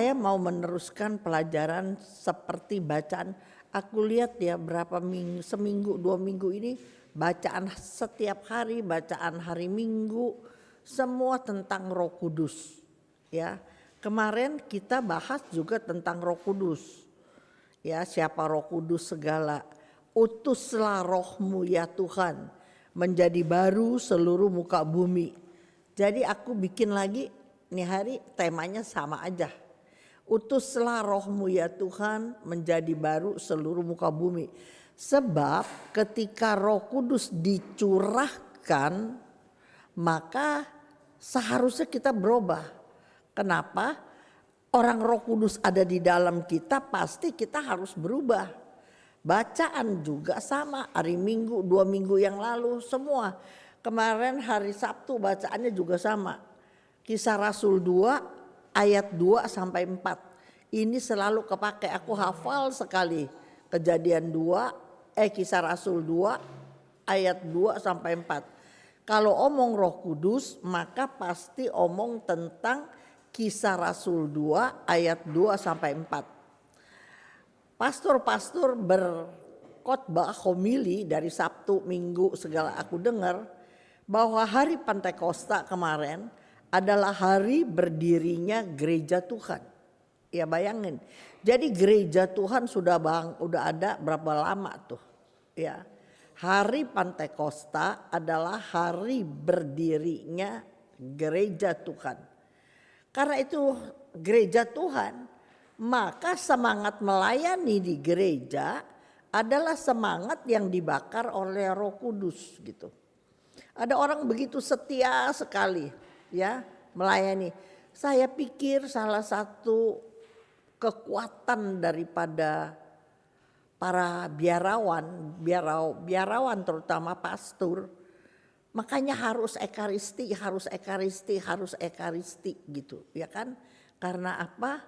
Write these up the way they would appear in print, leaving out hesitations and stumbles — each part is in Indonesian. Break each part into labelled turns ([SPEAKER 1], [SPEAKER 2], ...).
[SPEAKER 1] Saya mau meneruskan pelajaran seperti bacaan. Aku lihat ya berapa minggu, seminggu 2 minggu ini bacaan setiap hari, bacaan hari Minggu, semua tentang Roh Kudus. Ya, kemarin kita bahas juga tentang Roh Kudus. Ya, siapa Roh Kudus segala. Utuslah rohmu ya Tuhan menjadi baru seluruh muka bumi. Jadi aku bikin lagi nih hari temanya sama aja. Utuslah rohmu ya Tuhan menjadi baru seluruh muka bumi. Sebab ketika Roh Kudus dicurahkan maka seharusnya kita berubah. Kenapa? Orang Roh Kudus ada di dalam kita pasti kita harus berubah. Bacaan juga sama hari Minggu 2 minggu yang lalu semua. Kemarin hari Sabtu bacaannya juga sama. Kisah Rasul 2 ayat 2 sampai 4. Ini selalu kepake, aku hafal sekali. Kejadian 2 Kisah Rasul 2 ayat 2 sampai 4. Kalau omong Roh Kudus maka pasti omong tentang Kisah Rasul 2 ayat 2 sampai 4. Pastor-pastor berkhotbah homili dari Sabtu, Minggu segala aku dengar bahwa hari Pentakosta kemarin adalah hari berdirinya gereja Tuhan. Ya bayangin. Jadi gereja Tuhan sudah ada berapa lama tuh? Ya. Hari Pentakosta adalah hari berdirinya gereja Tuhan. Karena itu gereja Tuhan, maka semangat melayani di gereja adalah semangat yang dibakar oleh Roh Kudus gitu. Ada orang begitu setia sekali ya melayani. Saya pikir salah satu kekuatan daripada para biarawan terutama pastor, makanya harus ekaristi gitu ya kan. Karena apa?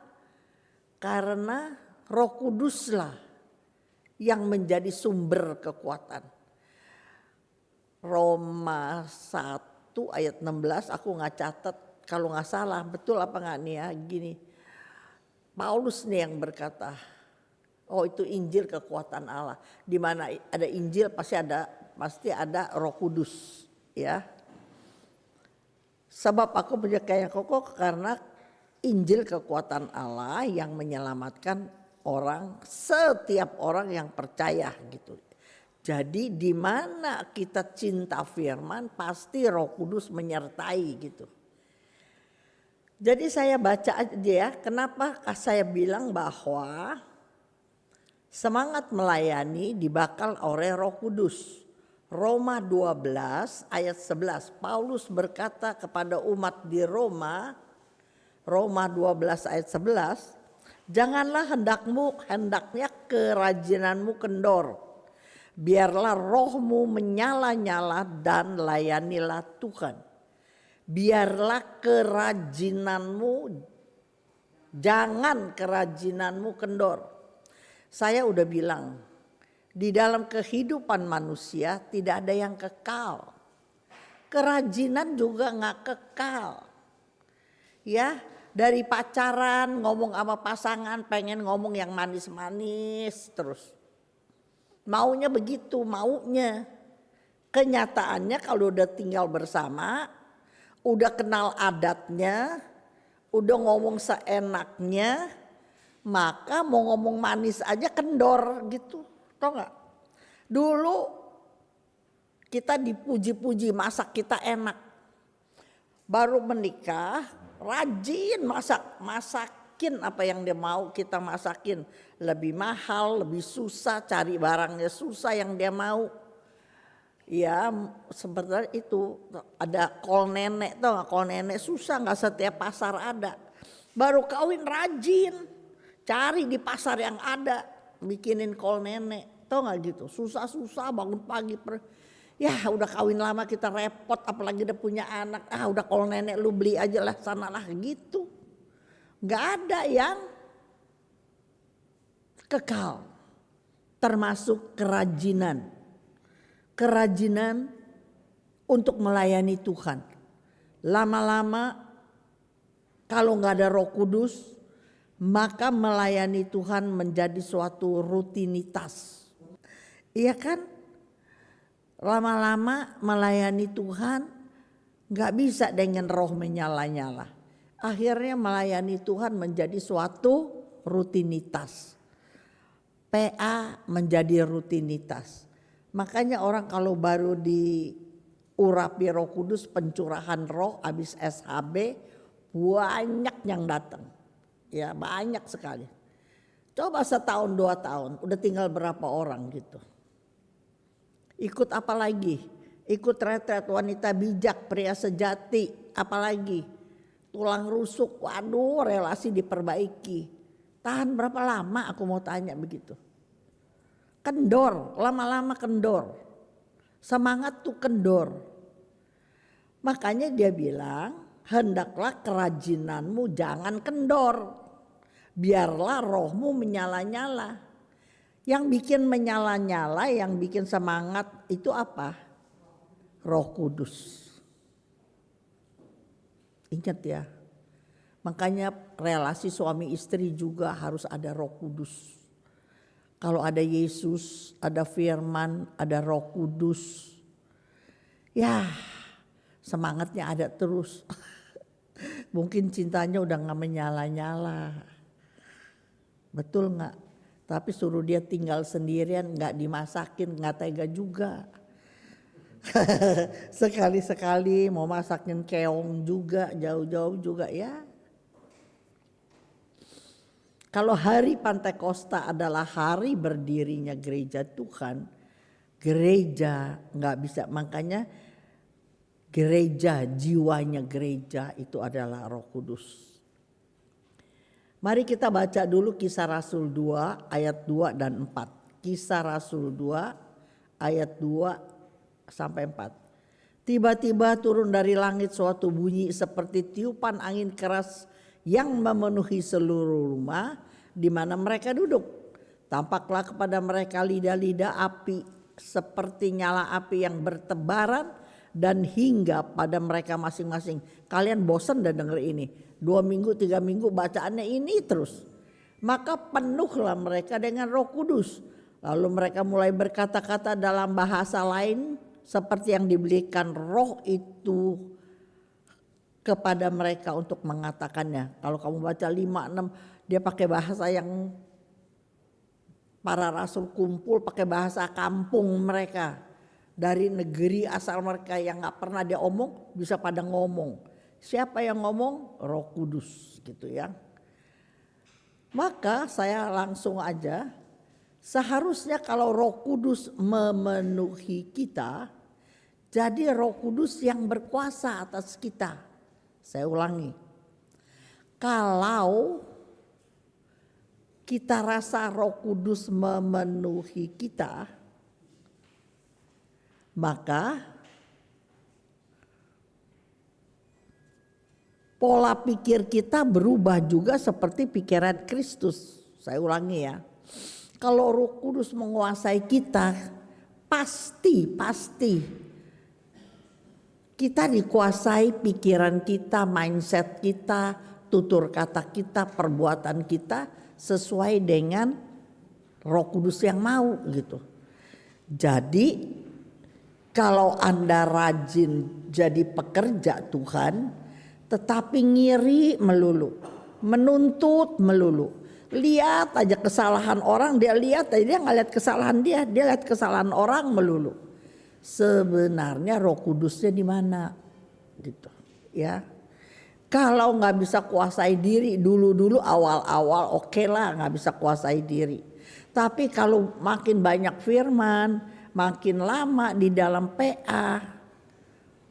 [SPEAKER 1] Karena Roh Kuduslah yang menjadi sumber kekuatan. Roma 1 ayat 16 aku nggak catat kalau nggak salah, betul apa nggak nih ya gini. Paulus nih yang berkata, oh itu Injil kekuatan Allah. Di mana ada Injil pasti ada Roh Kudus ya. Sebab aku percaya kokoh karena Injil kekuatan Allah yang menyelamatkan setiap orang yang percaya gitu. Jadi di mana kita cinta firman pasti Roh Kudus menyertai gitu. Jadi saya baca aja ya, kenapa saya bilang bahwa semangat melayani dibakar oleh Roh Kudus. Roma 12 ayat 11 Paulus berkata kepada umat di Roma 12 ayat 11, janganlah hendaknya kerajinanmu kendor. Biarlah rohmu menyala-nyala dan layanilah Tuhan. Biarlah jangan kerajinanmu kendor. Saya udah bilang, di dalam kehidupan manusia tidak ada yang kekal. Kerajinan juga gak kekal. Ya, dari pacaran ngomong sama pasangan pengen ngomong yang manis-manis terus. Maunya begitu, maunya. Kenyataannya kalau udah tinggal bersama, udah kenal adatnya, udah ngomong seenaknya, maka mau ngomong manis aja kendor gitu. Tau gak? Dulu kita dipuji-puji masak kita enak. Baru menikah rajin masakin apa yang dia mau kita masakin. Lebih mahal, lebih susah, cari barangnya susah yang dia mau. Ya sebenarnya itu ada kol nenek, tau gak? Kol nenek susah, gak setiap pasar ada. Baru kawin rajin, cari di pasar yang ada, bikinin kol nenek, tau gak gitu. Susah-susah bangun pagi. Ya udah kawin lama kita repot, apalagi udah punya anak. Udah kol nenek lu beli aja lah sanalah gitu. Gak ada yang kekal, termasuk kerajinan. Kerajinan untuk melayani Tuhan. Lama-lama kalau gak ada Roh Kudus, maka melayani Tuhan menjadi suatu rutinitas. Iya kan? Lama-lama melayani Tuhan gak bisa dengan roh menyala-nyala. Akhirnya melayani Tuhan menjadi suatu rutinitas. PA menjadi rutinitas. Makanya orang kalau baru diurapi Roh Kudus, pencurahan roh habis SHB, banyak yang datang. Ya banyak sekali. Coba 1 tahun 2 tahun udah tinggal berapa orang gitu. Ikut apa lagi? Ikut retret wanita bijak, pria sejati, apalagi tulang rusuk, waduh relasi diperbaiki. Tahan berapa lama aku mau tanya begitu. Kendor, lama-lama kendor. Semangat tuh kendor. Makanya dia bilang, hendaklah kerajinanmu jangan kendor. Biarlah rohmu menyala-nyala. Yang bikin menyala-nyala, yang bikin semangat itu apa? Roh Kudus. Ingat ya. Makanya relasi suami istri juga harus ada Roh Kudus. Kalau ada Yesus, ada firman, ada Roh Kudus. Ya, semangatnya ada terus. Mungkin cintanya udah gak menyala-nyala. Betul gak? Tapi suruh dia tinggal sendirian, gak dimasakin, gak tega juga. Sekali-sekali mau masakin keong juga, jauh-jauh juga ya. Kalau hari Pantekosta adalah hari berdirinya gereja Tuhan, gereja gak bisa, makanya gereja, jiwanya gereja itu adalah Roh Kudus. Mari kita baca dulu Kisah Rasul 2 ayat 2 dan 4. Kisah Rasul 2 ayat 2 sampai 4. Tiba-tiba turun dari langit suatu bunyi seperti tiupan angin keras yang memenuhi seluruh rumah di mana mereka duduk. Tampaklah kepada mereka lidah-lidah api seperti nyala api yang bertebaran dan hingga pada mereka masing-masing. Kalian bosan dan denger ini. 2 minggu 3 minggu bacaannya ini terus. Maka penuhlah mereka dengan Roh Kudus. Lalu mereka mulai berkata-kata dalam bahasa lain seperti yang diberikan roh itu kepada mereka untuk mengatakannya. Kalau kamu baca 5-6 dia pakai bahasa yang para rasul kumpul pakai bahasa kampung mereka. Dari negeri asal mereka yang gak pernah dia omong bisa pada ngomong. Siapa yang ngomong? Roh Kudus gitu ya. Maka saya langsung aja, seharusnya kalau Roh Kudus memenuhi kita, jadi Roh Kudus yang berkuasa atas kita. Saya ulangi. Kalau kita rasa Roh Kudus memenuhi kita, maka pola pikir kita berubah juga seperti pikiran Kristus. Saya ulangi ya. Kalau Roh Kudus menguasai kita, pasti kita dikuasai pikiran kita, mindset kita, tutur kata kita, perbuatan kita sesuai dengan Roh Kudus yang mau gitu. Jadi kalau Anda rajin jadi pekerja Tuhan, tetapi ngiri melulu, menuntut melulu. Lihat aja kesalahan orang, dia lihat aja, dia nggak lihat kesalahan dia lihat kesalahan orang melulu. Sebenarnya Roh Kudusnya di mana? Gitu, ya. Kalau nggak bisa kuasai diri dulu awal-awal oke lah nggak bisa kuasai diri. Tapi kalau makin banyak firman, makin lama di dalam PA,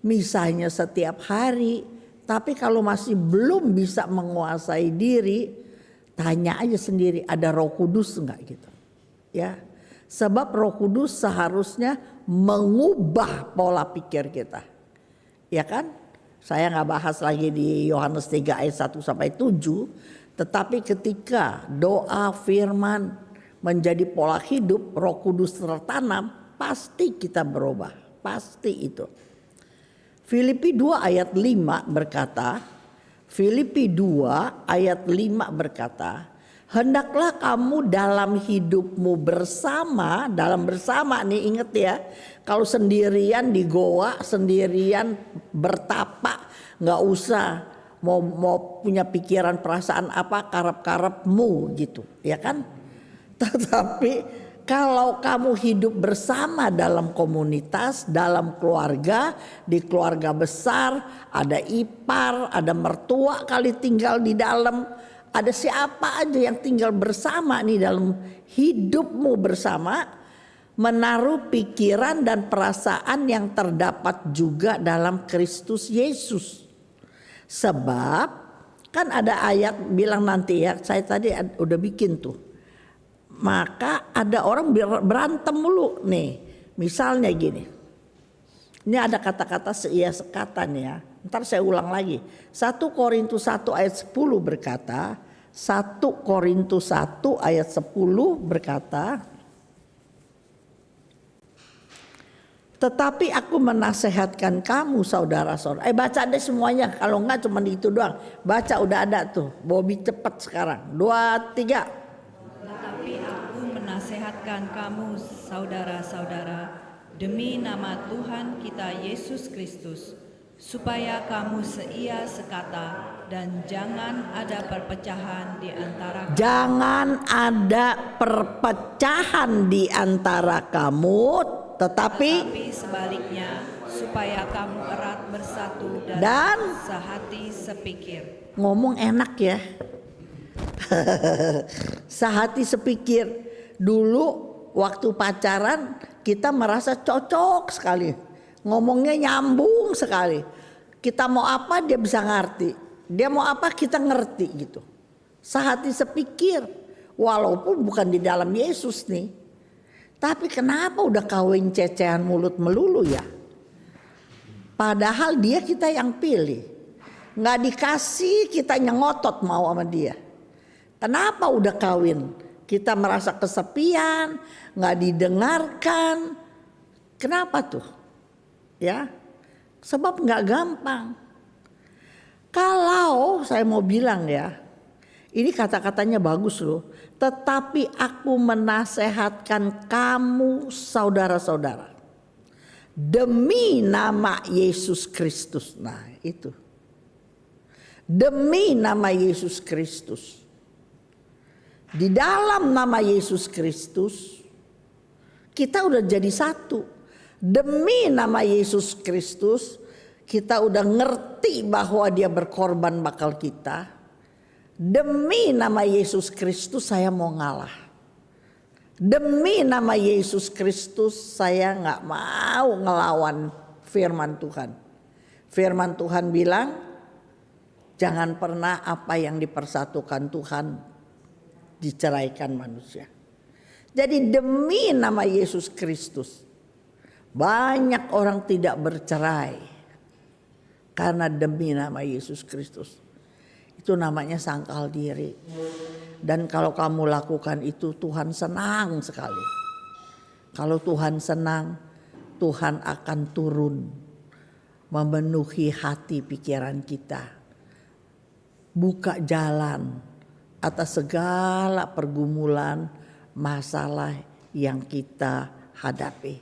[SPEAKER 1] misalnya setiap hari. Tapi kalau masih belum bisa menguasai diri, tanya aja sendiri ada Roh Kudus enggak gitu. Ya. Sebab Roh Kudus seharusnya mengubah pola pikir kita. Ya kan? Saya enggak bahas lagi di Yohanes 3 ayat 1 sampai 7, tetapi ketika doa firman menjadi pola hidup, Roh Kudus tertanam, pasti kita berubah. Pasti itu. Filipi 2 ayat 5 berkata, Filipi 2 ayat 5 berkata, hendaklah kamu dalam hidupmu bersama, dalam bersama nih inget ya. Kalau sendirian di goa, sendirian bertapa, nggak usah mau punya pikiran perasaan apa karep-karepmu gitu, ya kan? Tetapi kalau kamu hidup bersama dalam komunitas, dalam keluarga, di keluarga besar, ada ipar, ada mertua kali tinggal di dalam, ada siapa aja yang tinggal bersama nih dalam hidupmu bersama, menaruh pikiran dan perasaan yang terdapat juga dalam Kristus Yesus. Sebab kan ada ayat bilang nanti ya, saya tadi udah bikin tuh. Maka ada orang berantem mulu nih. Misalnya gini. Ini ada kata-kata seia sekata nih ya. Ntar saya ulang lagi. 1 Korintus 1 ayat 10 berkata. 1 Korintus 1 ayat 10 berkata. Tetapi aku menasehatkan kamu saudara-saudara. Baca deh semuanya. Kalau enggak cuma itu doang. Baca udah ada tuh. Bobby cepet sekarang. 2, 3.
[SPEAKER 2] Tetapi aku menasehatkan kamu saudara-saudara demi nama Tuhan kita Yesus Kristus, supaya kamu seia sekata dan jangan ada perpecahan di antara kamu. Jangan ada perpecahan di antara kamu, tetapi sebaliknya supaya kamu erat bersatu dan sehati sepikir.
[SPEAKER 1] Ngomong enak ya. Sehati sepikir. Dulu waktu pacaran kita merasa cocok sekali. Ngomongnya nyambung sekali. Kita mau apa dia bisa ngerti. Dia mau apa kita ngerti gitu. Sehati sepikir. Walaupun bukan di dalam Yesus nih. Tapi kenapa udah kawin cecehan mulut melulu ya? Padahal dia kita yang pilih. Nggak dikasih kita ngotot mau sama dia. Kenapa udah kawin? Kita merasa kesepian, nggak didengarkan. Kenapa tuh? Ya, sebab nggak gampang. Kalau saya mau bilang ya, ini kata-katanya bagus loh. Tetapi aku menasehatkan kamu saudara-saudara demi nama Yesus Kristus. Nah itu. Demi nama Yesus Kristus. Di dalam nama Yesus Kristus kita udah jadi satu. Demi nama Yesus Kristus kita udah ngerti bahwa dia berkorban bakal kita. Demi nama Yesus Kristus saya mau ngalah. Demi nama Yesus Kristus saya gak mau ngelawan firman Tuhan. Firman Tuhan bilang jangan pernah apa yang dipersatukan Tuhan diceraikan manusia. Jadi demi nama Yesus Kristus banyak orang tidak bercerai karena demi nama Yesus Kristus. Itu namanya sangkal diri. Dan kalau kamu lakukan itu Tuhan senang sekali. Kalau Tuhan senang, Tuhan akan turun memenuhi hati pikiran kita. Buka jalan atas segala pergumulan, masalah yang kita hadapi.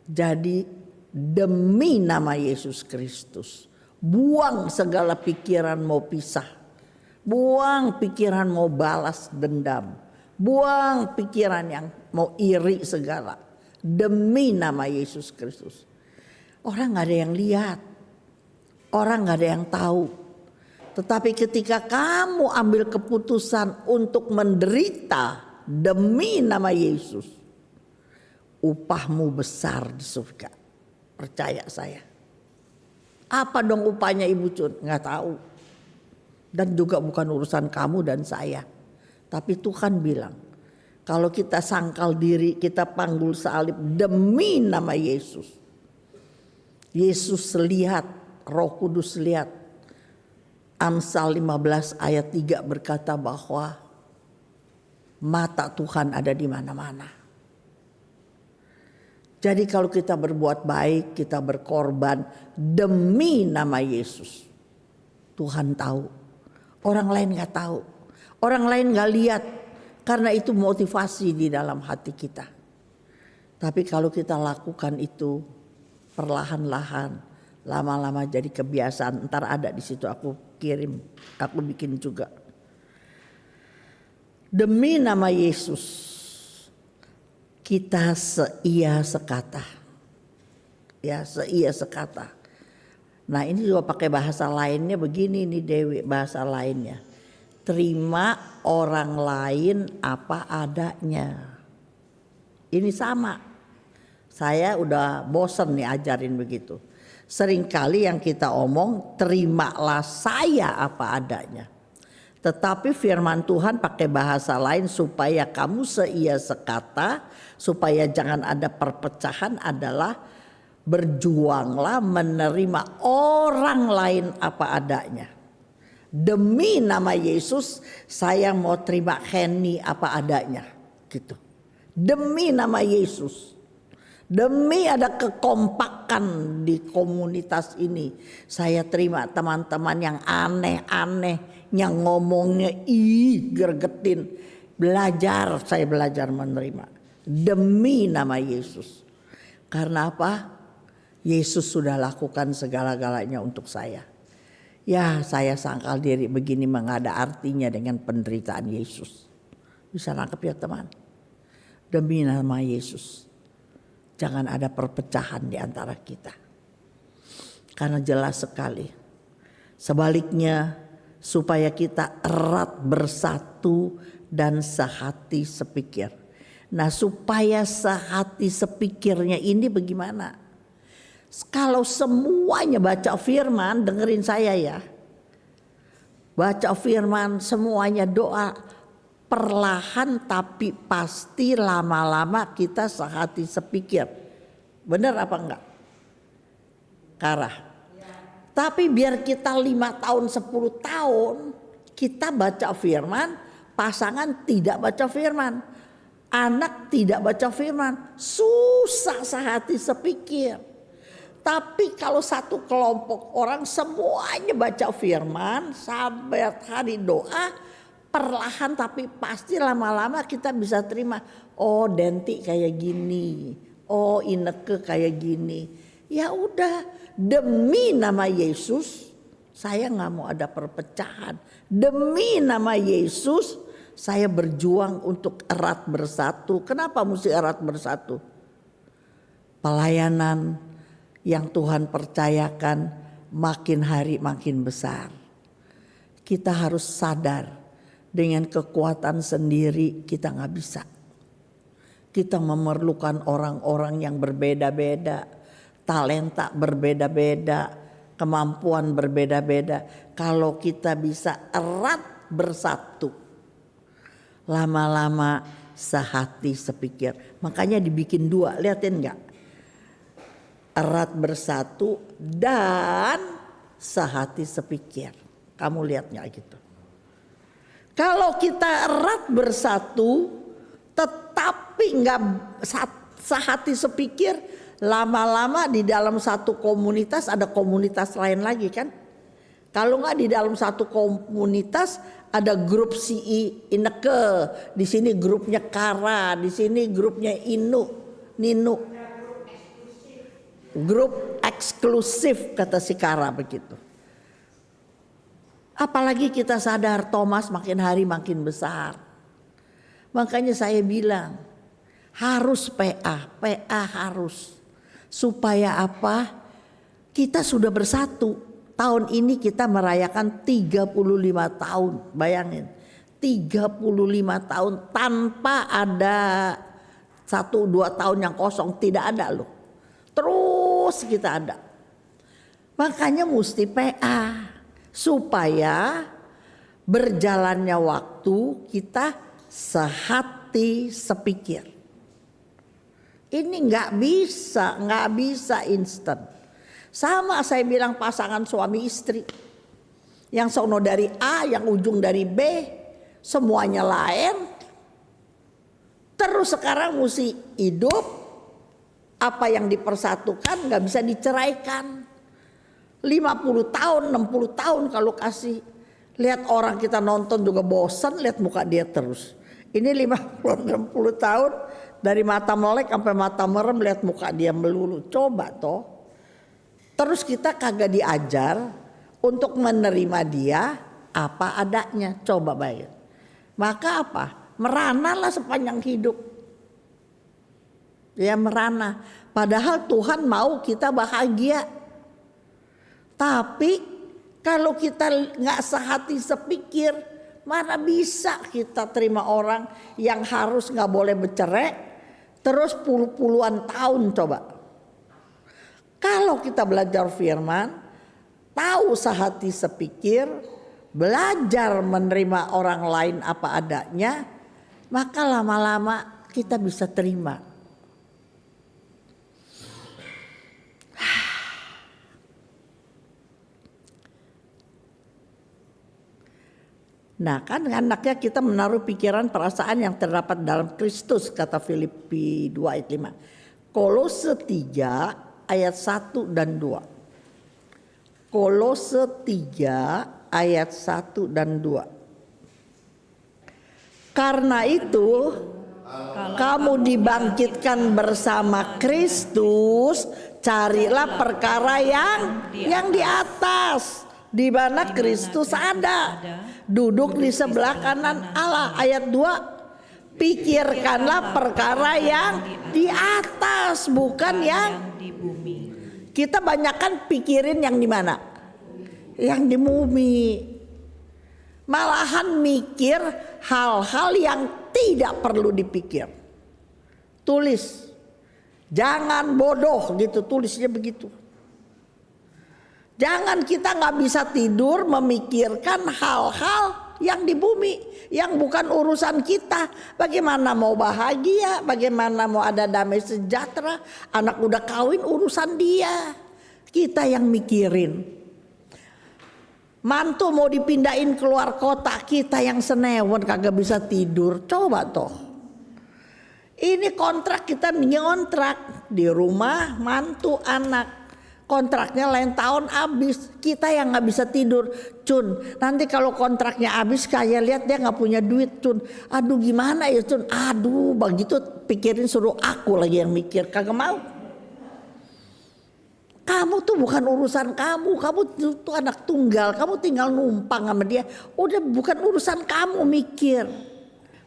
[SPEAKER 1] Jadi demi nama Yesus Kristus, buang segala pikiran mau pisah. Buang pikiran mau balas dendam. Buang pikiran yang mau iri segala. Demi nama Yesus Kristus. Orang gak ada yang lihat. Orang gak ada yang tahu. Tetapi ketika kamu ambil keputusan untuk menderita demi nama Yesus, upahmu besar di surga. Percaya saya. Apa dong upahnya Ibu Cun? Nggak tahu. Dan juga bukan urusan kamu dan saya. Tapi Tuhan bilang, kalau kita sangkal diri, kita panggul salib demi nama Yesus. Yesus lihat, Roh Kudus lihat. Amsal 15 ayat 3 berkata bahwa mata Tuhan ada di mana-mana. Jadi kalau kita berbuat baik, kita berkorban demi nama Yesus. Tuhan tahu. Orang lain gak tahu. Orang lain gak lihat. Karena itu motivasi di dalam hati kita. Tapi kalau kita lakukan itu perlahan-lahan, lama-lama jadi kebiasaan. Ntar ada di situ aku kirim, aku bikin juga. Demi nama Yesus, kita seia sekata. Ya, seia sekata. Nah, ini juga pakai bahasa lainnya begini nih Dewi, bahasa lainnya. Terima orang lain apa adanya. Ini sama. Saya udah bosen nih ajarin begitu. Seringkali yang kita omong, terimalah saya apa adanya. Tetapi firman Tuhan pakai bahasa lain supaya kamu seia sekata, supaya jangan ada perpecahan adalah berjuanglah menerima orang lain apa adanya. Demi nama Yesus saya mau terima Henny apa adanya gitu. Demi nama Yesus. Demi ada kekompakan di komunitas ini, saya terima teman-teman yang aneh-aneh, yang ngomongnya gergetin. Saya belajar menerima. Demi nama Yesus. Karena apa? Yesus sudah lakukan segala-galanya untuk saya. Ya, saya sangkal diri begini mengada artinya dengan penderitaan Yesus. Bisa nangkep ya teman? Demi nama Yesus. Jangan ada perpecahan di antara kita. Karena jelas sekali. Sebaliknya supaya kita erat bersatu dan sehati sepikir. Nah, supaya sehati sepikirnya ini bagaimana? Kalau semuanya baca firman, dengerin saya ya. Baca firman, semuanya doa. Perlahan tapi pasti lama-lama kita sehati sepikir. Benar apa enggak? Karah. Tapi biar kita 5 tahun 10 tahun kita baca firman, pasangan tidak baca firman, anak tidak baca firman, susah sehati sepikir. Tapi kalau satu kelompok orang semuanya baca firman, sabat hari doa, perlahan tapi pasti lama-lama kita bisa terima. Oh, Denti kayak gini. Oh, Ineke kayak gini. Ya udah, demi nama Yesus saya gak mau ada perpecahan. Demi nama Yesus saya berjuang untuk erat bersatu. Kenapa mesti erat bersatu? Pelayanan yang Tuhan percayakan makin hari makin besar. Kita harus sadar. Dengan kekuatan sendiri kita gak bisa. Kita memerlukan orang-orang yang berbeda-beda. Talenta berbeda-beda. Kemampuan berbeda-beda. Kalau kita bisa erat bersatu. Lama-lama sehati sepikir. Makanya dibikin 2, liatin gak? Erat bersatu dan sehati sepikir. Kamu lihat gak gitu? Kalau kita erat bersatu, tetapi nggak sehati sepikir, lama-lama di dalam satu komunitas ada komunitas lain lagi kan? Kalau nggak di dalam satu komunitas ada grup si Ineke, di sini grupnya Kara, di sini grupnya Ninu, grup eksklusif kata si Kara begitu. Apalagi kita sadar Thomas makin hari makin besar. Makanya saya bilang harus PA harus. Supaya apa? Kita sudah bersatu. Tahun ini kita merayakan 35 tahun. Bayangin 35 tahun tanpa ada 1-2 tahun yang kosong. Tidak ada loh. Terus kita ada. Makanya mesti PA. Supaya berjalannya waktu kita sehati sepikir. Ini nggak bisa instan. Sama saya bilang pasangan suami istri. Yang sono dari A, yang ujung dari B, semuanya lain. Terus sekarang mesti hidup, apa yang dipersatukan nggak bisa diceraikan. 50 tahun, 60 tahun kalau kasih. Lihat orang kita nonton juga bosan lihat muka dia terus. Ini 50 60 tahun dari mata melek sampai mata merem lihat muka dia melulu. Coba toh. Terus kita kagak diajar untuk menerima dia apa adanya. Coba bayar. Maka apa? Merana lah sepanjang hidup. Ya merana. Padahal Tuhan mau kita bahagia. Tapi kalau kita nggak sehati sepikir, mana bisa kita terima orang yang harus nggak boleh bercerai, terus puluhan tahun coba. Kalau kita belajar firman, tahu sehati sepikir, belajar menerima orang lain apa adanya, maka lama-lama kita bisa terima. Nah kan anaknya kita menaruh pikiran perasaan yang terdapat dalam Kristus, kata Filipi 2 ayat 5. Kolose 3 ayat 1 dan 2. Kolose 3 ayat 1 dan 2. Karena itu kamu dibangkitkan bersama Kristus, carilah perkara yang di atas, di mana Kristus ada, duduk di sebelah kanan Allah. Ayat 2, pikirkanlah perkara yang di atas, bukan yang
[SPEAKER 2] di bumi.
[SPEAKER 1] Kita banyakkan pikirin yang di mana? Yang di bumi. Malahan mikir hal-hal yang tidak perlu dipikir. Tulis, jangan bodoh gitu, tulisnya begitu. Jangan kita nggak bisa tidur memikirkan hal-hal yang di bumi, yang bukan urusan kita. Bagaimana mau bahagia, bagaimana mau ada damai sejahtera, anak udah kawin urusan dia. Kita yang mikirin. Mantu mau dipindahin keluar kota, kita yang senewan kagak bisa tidur. Coba toh. Ini kontrak, kita ngontrak di rumah mantu anak. Kontraknya lain tahun habis, kita yang nggak bisa tidur. Cun, nanti kalau kontraknya habis kayak lihat dia nggak punya duit, Cun. Aduh gimana ya Cun? Aduh begitu pikirin, suruh aku lagi yang mikir, kagak mau. Kamu tuh bukan urusan kamu tuh anak tunggal, kamu tinggal numpang sama dia. Udah bukan urusan kamu mikir.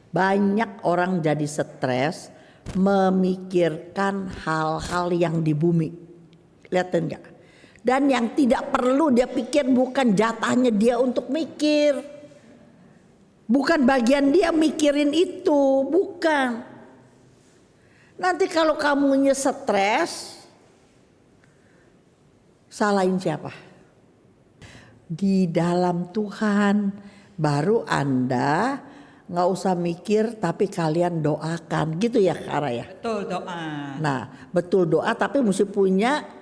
[SPEAKER 1] Banyak orang jadi stres memikirkan hal-hal yang di bumi. Lihatin enggak? Dan yang tidak perlu dia pikir, bukan jatahnya dia untuk mikir. Bukan bagian dia mikirin itu, bukan. Nanti kalau kamunya stres, salahin siapa? Di dalam Tuhan baru Anda nggak usah mikir, tapi kalian doakan gitu ya Kara ya.
[SPEAKER 2] Betul, doa.
[SPEAKER 1] Nah betul doa, tapi mesti punya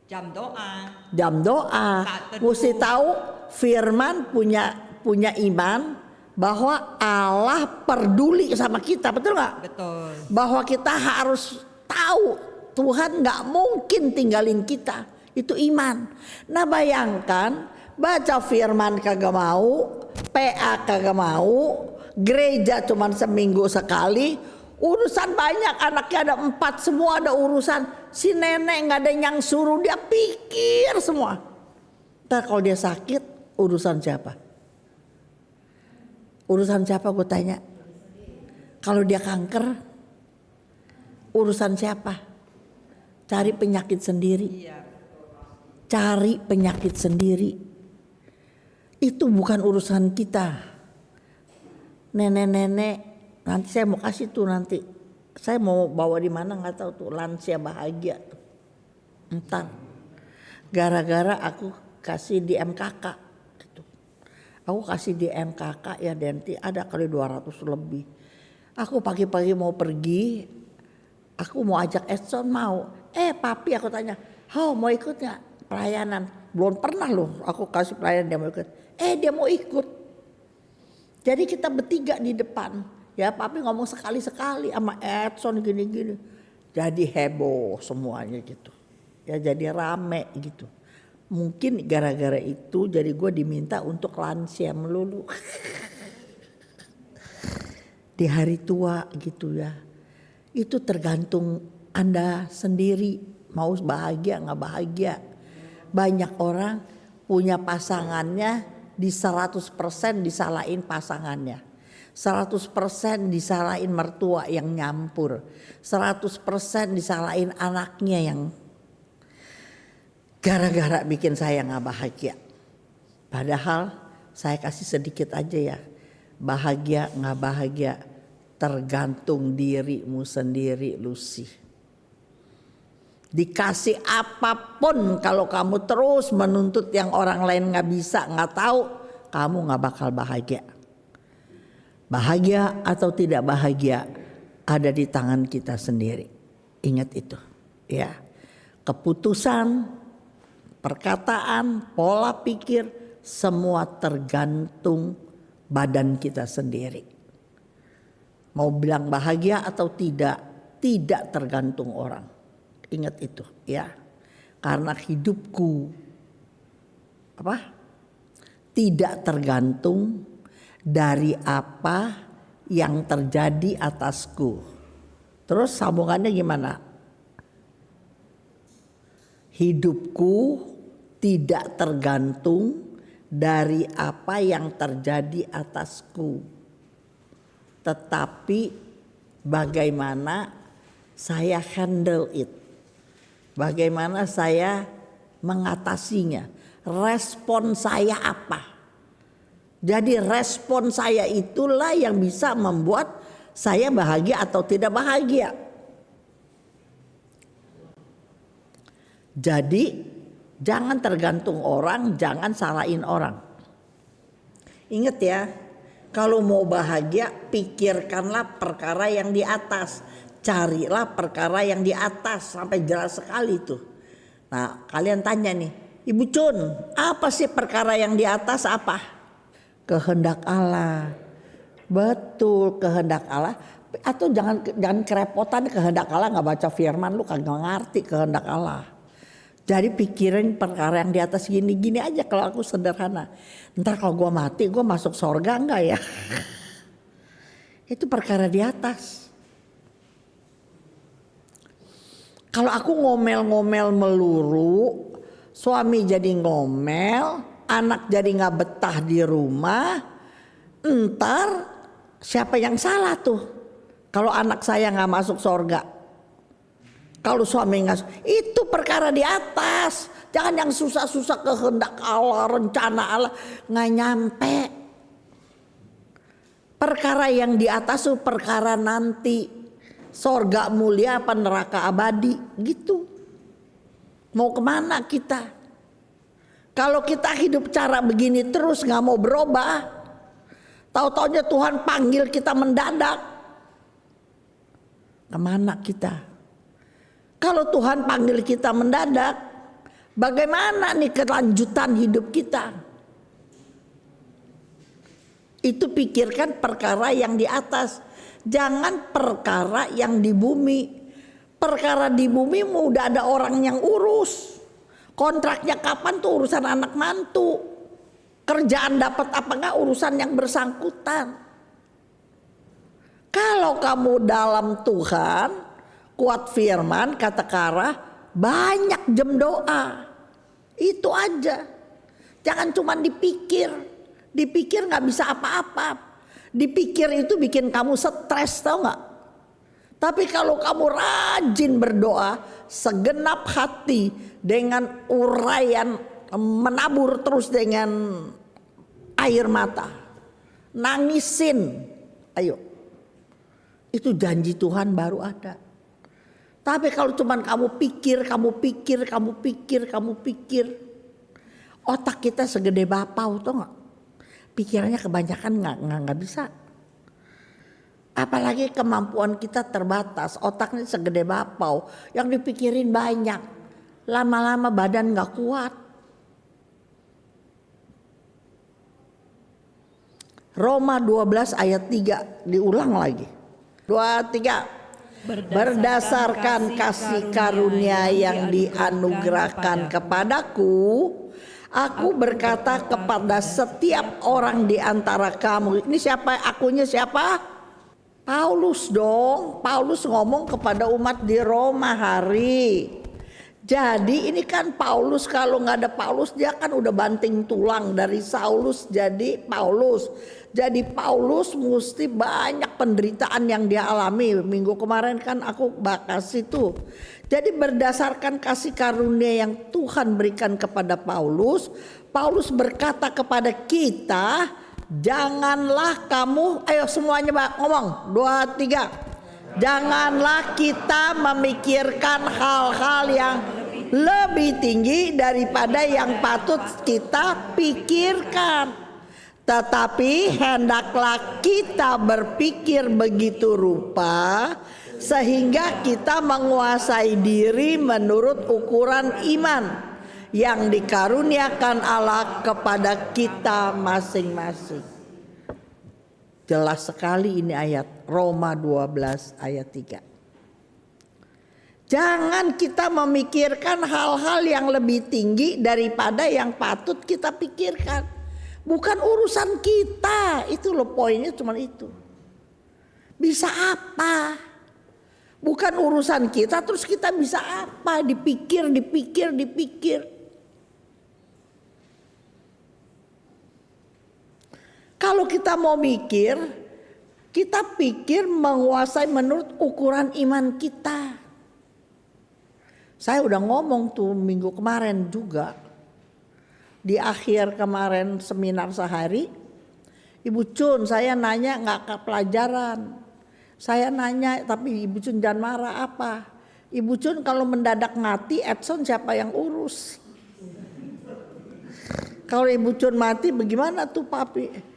[SPEAKER 2] Jam doa.
[SPEAKER 1] jam doa. Mesti tahu firman, punya iman bahwa Allah peduli sama kita, betul nggak?
[SPEAKER 2] Betul.
[SPEAKER 1] Bahwa kita harus tahu Tuhan nggak mungkin tinggalin kita, itu iman. Nah bayangkan baca firman kagak mau, PA kagak mau, gereja cuman seminggu sekali, urusan banyak, anaknya ada 4 semua ada urusan. Si nenek nggak ada yang suruh, dia pikir semua. Ntar kalau dia sakit urusan siapa? Urusan siapa gue tanya? Kalau dia kanker urusan siapa? Cari penyakit sendiri. Cari penyakit sendiri. Itu bukan urusan kita. Nenek-nenek, nanti saya mau kasih tuh nanti. Saya mau bawa di mana nggak tahu tuh, lansia bahagia tuh. Entar. Gara-gara aku kasih di MKK gitu. Aku kasih di MKK ya Denti ada kali 200 lebih. Aku pagi-pagi mau pergi, aku mau ajak Edson mau. Papi aku tanya, mau ikut nggak pelayanan? Belum pernah loh aku kasih pelayanan dia mau ikut. Dia mau ikut. Jadi kita bertiga di depan. Ya papi ngomong sekali-sekali sama Edson gini-gini. Jadi heboh semuanya gitu. Ya jadi rame gitu. Mungkin gara-gara itu jadi gue diminta untuk lansia melulu. Di hari tua gitu ya. Itu tergantung Anda sendiri mau bahagia nggak bahagia. Banyak orang punya pasangannya di 100% disalahin pasangannya. 100% disalahin mertua yang nyampur. 100% disalahin anaknya yang gara-gara bikin saya nggak bahagia. Padahal saya kasih sedikit aja ya. Bahagia nggak bahagia tergantung dirimu sendiri, Lucy. Dikasih apapun kalau kamu terus menuntut yang orang lain nggak bisa, nggak tahu, kamu nggak bakal bahagia. Bahagia atau tidak bahagia ada di tangan kita sendiri. Ingat itu, ya. Keputusan, perkataan, pola pikir semua tergantung badan kita sendiri. Mau bilang bahagia atau tidak tergantung orang. Ingat itu, ya. Karena hidupku tidak tergantung dari apa yang terjadi atasku. Terus sambungannya gimana? Hidupku tidak tergantung dari apa yang terjadi atasku. Tetapi bagaimana saya handle it. Bagaimana saya mengatasinya. Respon saya apa? Jadi respon saya itulah yang bisa membuat saya bahagia atau tidak bahagia. Jadi jangan tergantung orang, jangan salahin orang. Ingat ya, kalau mau bahagia pikirkanlah perkara yang di atas. Carilah perkara yang di atas sampai jelas sekali tuh. Nah kalian tanya nih, Ibu Cun, apa sih perkara yang di atas apa? Kehendak Allah. Betul, kehendak Allah. Atau jangan kerepotan kehendak Allah, nggak baca firman lu kagak ngerti kehendak Allah. Jadi pikirin perkara yang di atas gini-gini aja kalau aku sederhana. Ntar kalau gue mati gue masuk surga enggak ya? Itu perkara di atas. Kalau aku ngomel-ngomel meluru, suami jadi ngomel, anak jadi nggak betah di rumah, ntar siapa yang salah tuh? Kalau anak saya nggak masuk surga, kalau suami nggak, itu perkara di atas. Jangan yang susah-susah kehendak Allah, rencana Allah nggak nyampe. Perkara yang di atas tuh perkara nanti, surga mulia apa neraka abadi gitu. Mau kemana kita? Kalau kita hidup cara begini terus nggak mau berubah, tahu-taunya Tuhan panggil kita mendadak, kemana kita? Kalau Tuhan panggil kita mendadak, bagaimana nih kelanjutan hidup kita? Itu pikirkan perkara yang di atas, jangan perkara yang di bumi. Perkara di bumi udah ada orang yang urus. Kontraknya kapan tuh urusan anak mantu. Kerjaan dapat apa enggak urusan yang bersangkutan. Kalau kamu dalam Tuhan, kuat firman, kata Kara, banyak jam doa. Itu aja. Jangan cuma dipikir. Dipikir nggak bisa apa-apa. Dipikir itu bikin kamu stres, tau nggak? Tapi kalau kamu rajin berdoa, segenap hati dengan uraian, menabur terus dengan air mata, nangisin, ayo. Itu janji Tuhan baru ada. Tapi kalau cuman kamu pikir, otak kita segede bapau, tau nggak? Pikirannya kebanyakan nggak bisa. Apalagi kemampuan kita terbatas, otaknya segede bapau, yang dipikirin banyak, lama-lama badan nggak kuat. Roma 12 ayat 3 diulang lagi. 2, 3. berdasarkan kasih karunia yang dianugerahkan kepadaku, aku berkata kepada setiap orang di antara kamu. Ini siapa? Akunya siapa? Paulus dong. Paulus ngomong kepada umat di Roma hari. Jadi ini kan Paulus, kalau nggak ada Paulus dia kan udah banting tulang dari Saulus jadi Paulus. Jadi Paulus mesti banyak penderitaan yang dia alami. Minggu kemarin kan aku bahas itu. Jadi berdasarkan kasih karunia yang Tuhan berikan kepada Paulus, Paulus berkata kepada kita, janganlah kamu, ayo semuanya ngomong, 2, 3. Janganlah kita memikirkan hal-hal yang lebih tinggi daripada yang patut kita pikirkan. Tetapi hendaklah kita berpikir begitu rupa sehingga kita menguasai diri menurut ukuran iman yang dikaruniakan Allah kepada kita masing-masing. Jelas sekali ini ayat Roma 12 ayat 3. Jangan kita memikirkan hal-hal yang lebih tinggi daripada yang patut kita pikirkan. Bukan urusan kita, itu loh poinnya cuma itu. Bisa apa? Bukan urusan kita, terus kita bisa apa? Dipikir. Kalau kita mau mikir, kita pikir menguasai menurut ukuran iman kita. Saya udah ngomong tuh minggu kemarin juga. Di akhir kemarin seminar sehari, Ibu Cun saya nanya gak ke pelajaran. Saya nanya tapi Ibu Cun jangan marah apa. Ibu Cun kalau mendadak mati Edson siapa yang urus? Kalau Ibu Cun mati bagaimana tuh papi?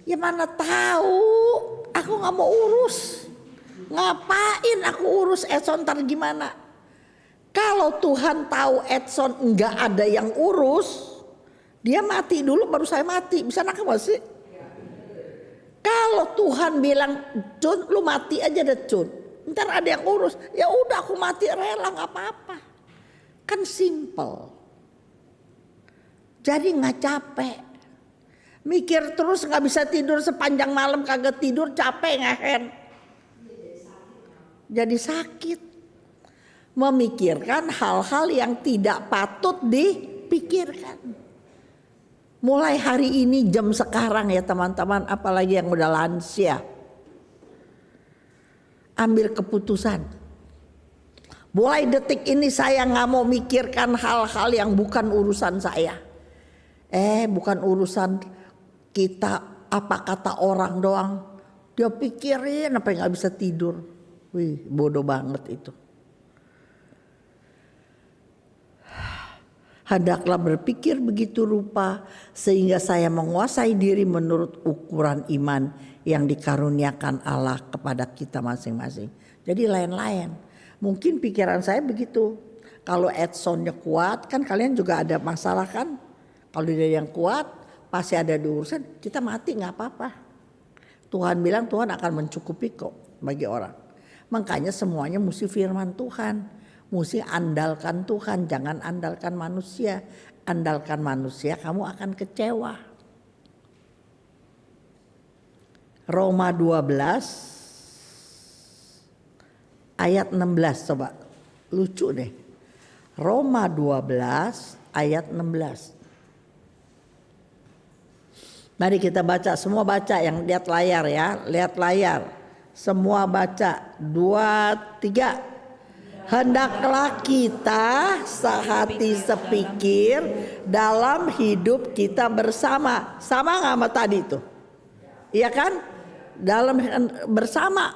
[SPEAKER 1] Ya mana tahu, aku gak mau urus. Ngapain aku urus Edson ntar gimana? Kalau Tuhan tahu Edson enggak ada yang urus, dia mati dulu baru saya mati. Bisa nakal sih? Kalau Tuhan bilang, Cun lu mati aja deh Cun, ntar ada yang urus. Ya udah aku mati rela gak apa-apa. Kan simple. Jadi gak capek. Mikir terus gak bisa tidur sepanjang malam, kagak tidur capek ngehen. Jadi sakit. Memikirkan hal-hal yang tidak patut dipikirkan. Mulai hari ini jam sekarang ya teman-teman, apalagi yang udah lansia. Ambil keputusan. Mulai detik ini saya gak mau mikirkan hal-hal yang bukan urusan saya. Bukan urusan kita, apa kata orang doang. Dia pikirin apa yang gak bisa tidur. Wih bodoh banget itu. Hendaklah berpikir begitu rupa sehingga saya menguasai diri menurut ukuran iman yang dikaruniakan Allah kepada kita masing-masing. Jadi lain-lain. Mungkin pikiran saya begitu. Kalau Edsonnya kuat, kan kalian juga ada masalah kan? Kalau dia yang kuat, pasti ada diurusan. Kita mati nggak apa-apa. Tuhan bilang Tuhan akan mencukupi kok bagi orang. Makanya semuanya mesti firman Tuhan. Mesti andalkan Tuhan, jangan andalkan manusia. Andalkan manusia, kamu akan kecewa. Roma 12 ayat 16 coba. Lucu deh. Roma 12 ayat 16. Mari kita baca, semua baca yang lihat layar ya. Lihat layar. Semua baca. 2, 3. Hendaklah kita sehati sepikir dalam hidup kita bersama. Sama gak sama tadi itu? Iya kan? Dalam bersama.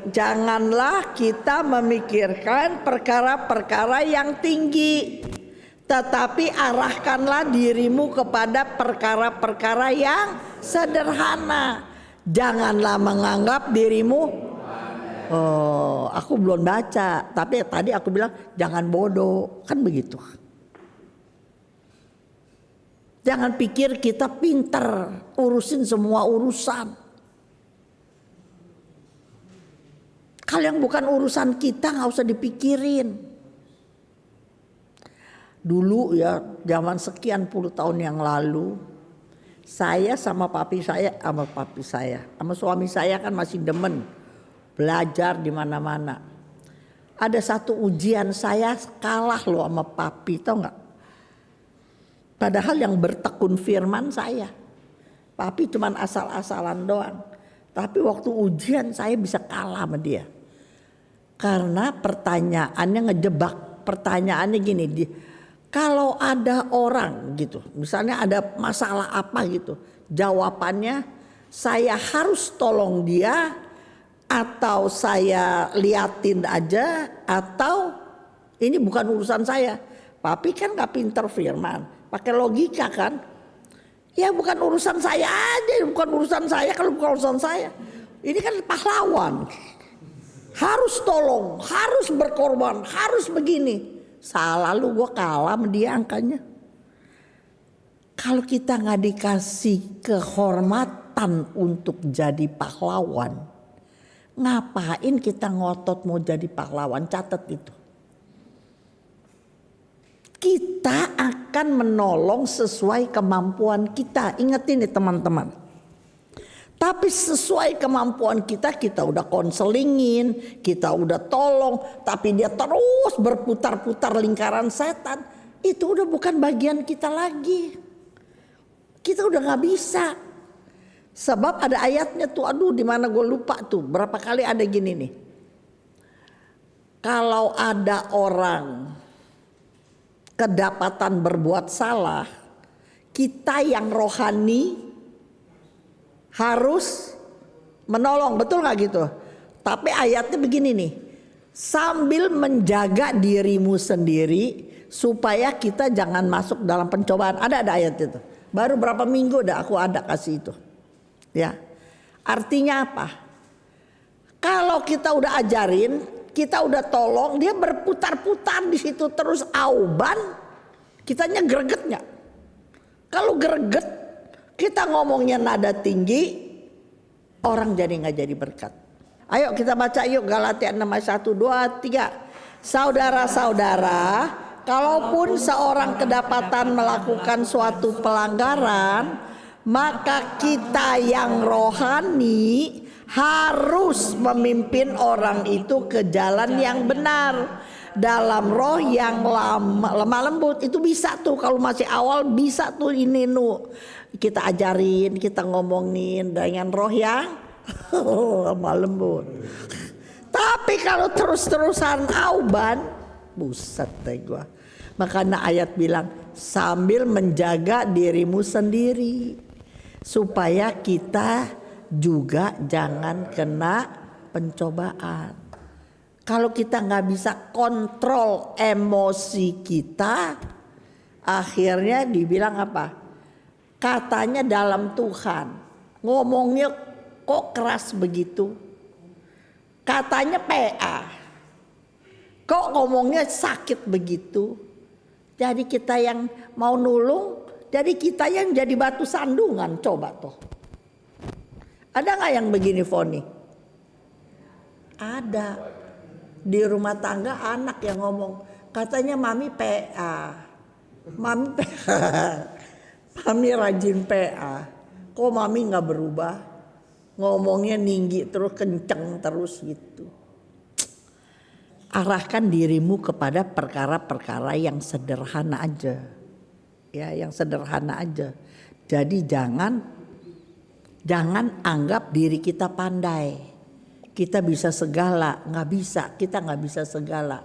[SPEAKER 1] Janganlah kita memikirkan perkara-perkara yang tinggi. Tetapi arahkanlah dirimu kepada perkara-perkara yang sederhana. Janganlah menganggap dirimu, aku belum baca, tapi tadi aku bilang jangan bodoh, kan begitu. Jangan pikir kita pinter urusin semua urusan. Kalau yang bukan urusan kita nggak usah dipikirin. Dulu ya zaman sekian puluh tahun yang lalu, saya sama suami saya kan masih demen belajar di mana-mana. Ada satu ujian saya kalah loh sama papi, tau nggak? Padahal yang bertekun firman saya, papi cuman asal-asalan doang. Tapi waktu ujian saya bisa kalah sama dia. Karena pertanyaannya ngejebak. Pertanyaannya gini, kalau ada orang gitu, misalnya ada masalah apa gitu, jawabannya saya harus tolong dia, atau saya liatin aja, atau ini bukan urusan saya. Papi kan gak pinter firman, pakai logika kan. Ya bukan urusan saya aja, bukan urusan saya. Kalau bukan urusan saya, ini kan pahlawan, harus tolong, harus berkorban, harus begini. Salah lu, gue kalah sama dia angkanya. Kalau kita gak dikasih kehormatan untuk jadi pahlawan, ngapain kita ngotot mau jadi pahlawan? Catat itu. Kita akan menolong sesuai kemampuan kita. Ingat ini teman-teman. Tapi sesuai kemampuan kita udah konselingin, kita udah tolong. Tapi dia terus berputar-putar lingkaran setan. Itu udah bukan bagian kita lagi. Kita udah gak bisa. Sebab ada ayatnya tuh, aduh di mana gue lupa tuh. Berapa kali ada gini nih. Kalau ada orang kedapatan berbuat salah, kita yang rohani harus menolong, betul gak gitu? Tapi ayatnya begini nih, sambil menjaga dirimu sendiri supaya kita jangan masuk dalam pencobaan. Ada ayat itu. Baru berapa minggu dah aku ada kasih itu. Ya. Artinya apa? Kalau kita udah ajarin, kita udah tolong, dia berputar-putar di situ terus auban, kitanya greget nggak? Kalau greget, kita ngomongnya nada tinggi, orang jadi nggak jadi berkat. Ayo kita baca yuk Galatia 6 ayat 1, 2, 3. Saudara-saudara, kalaupun seorang kedapatan melakukan suatu pelanggaran, maka kita yang rohani harus memimpin orang itu ke jalan yang benar dalam roh yang lemah lembut. Itu bisa tuh kalau masih awal, bisa tuh ini kita ajarin, kita ngomongin dengan roh yang lemah lembut. Tapi kalau terus-terusan auban, buset deh gua. Makanya ayat bilang sambil menjaga dirimu sendiri supaya kita juga jangan kena pencobaan. Kalau kita nggak bisa kontrol emosi kita, akhirnya dibilang apa? Katanya dalam Tuhan, ngomongnya kok keras begitu? Katanya PA, kok ngomongnya sakit begitu? Jadi kita yang mau nulung, jadi kita yang jadi batu sandungan. Coba tuh. Ada gak yang begini Foni? Ada. Di rumah tangga anak yang ngomong, katanya mami PA. Mami PA. Mami rajin PA. Kok mami gak berubah? Ngomongnya tinggi terus, kenceng terus gitu. Arahkan dirimu kepada perkara-perkara yang sederhana aja. Ya, yang sederhana aja. Jadi jangan anggap diri kita pandai, kita bisa segala. Nggak bisa, kita nggak bisa segala.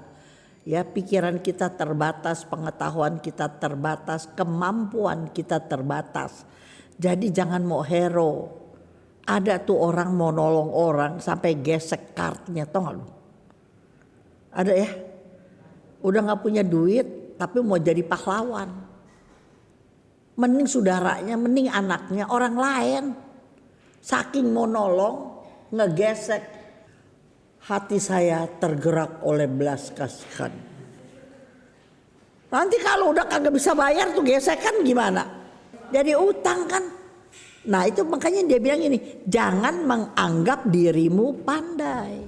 [SPEAKER 1] Ya, pikiran kita terbatas, pengetahuan kita terbatas, kemampuan kita terbatas. Jadi jangan mau hero. Ada tuh orang mau nolong orang sampai gesek kartunya, tau gak lu? Ada ya, udah nggak punya duit tapi mau jadi pahlawan. Mending saudaranya, mending anaknya, orang lain. Saking mau nolong, ngegesek. Hati saya tergerak oleh belas kasihan. Nanti kalau udah kagak bisa bayar tuh gesekan gimana? Jadi utang kan. Nah itu makanya dia bilang ini, jangan menganggap dirimu pandai.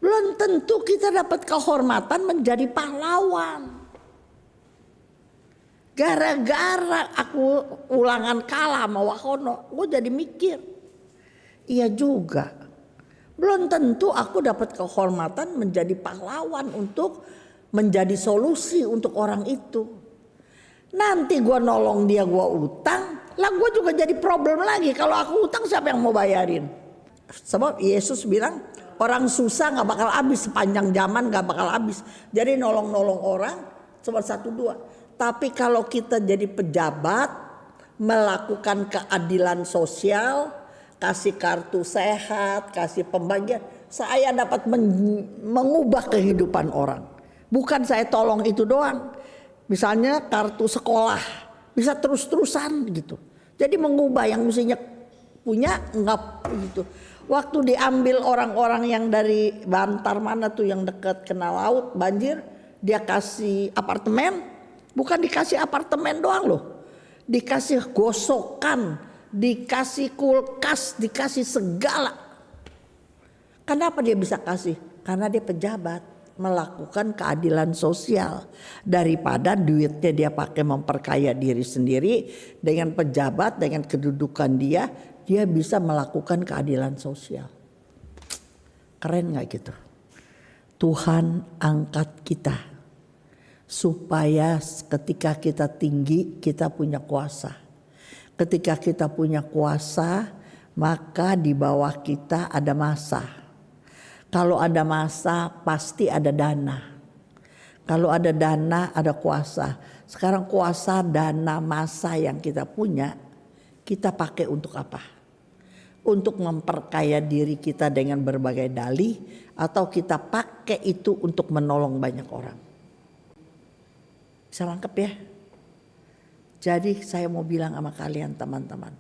[SPEAKER 1] Belum tentu kita dapat kehormatan menjadi pahlawan. Gara-gara aku ulangan kalah sama Wahono, gue jadi mikir, iya juga. Belum tentu aku dapat kehormatan menjadi pahlawan untuk menjadi solusi untuk orang itu. Nanti gue nolong dia, gue utang, lah gue juga jadi problem lagi. Kalau aku utang siapa yang mau bayarin? Sebab Yesus bilang orang susah gak bakal habis, sepanjang zaman gak bakal habis. Jadi nolong-nolong orang cuma 1-2. Tapi kalau kita jadi pejabat, melakukan keadilan sosial, kasih kartu sehat, kasih pembagian, saya dapat mengubah kehidupan orang. Bukan saya tolong itu doang. Misalnya kartu sekolah, bisa terus-terusan gitu. Jadi mengubah yang mestinya punya enggak gitu. Waktu diambil orang-orang yang dari Bantar mana tuh yang dekat kena laut banjir, dia kasih apartemen. Bukan dikasih apartemen doang loh, dikasih gosokan, dikasih kulkas, dikasih segala. Kenapa dia bisa kasih? Karena dia pejabat, melakukan keadilan sosial. Daripada duitnya dia pakai memperkaya diri sendiri, dengan pejabat, dengan kedudukan dia bisa melakukan keadilan sosial. Keren gak gitu? Tuhan angkat kita supaya ketika kita tinggi kita punya kuasa. Ketika kita punya kuasa, maka di bawah kita ada massa. Kalau ada massa pasti ada dana. Kalau ada dana ada kuasa. Sekarang kuasa, dana, massa yang kita punya, kita pakai untuk apa? Untuk memperkaya diri kita dengan berbagai dalih, atau kita pakai itu untuk menolong banyak orang. Bisa lengkap ya. Jadi saya mau bilang sama kalian teman-teman,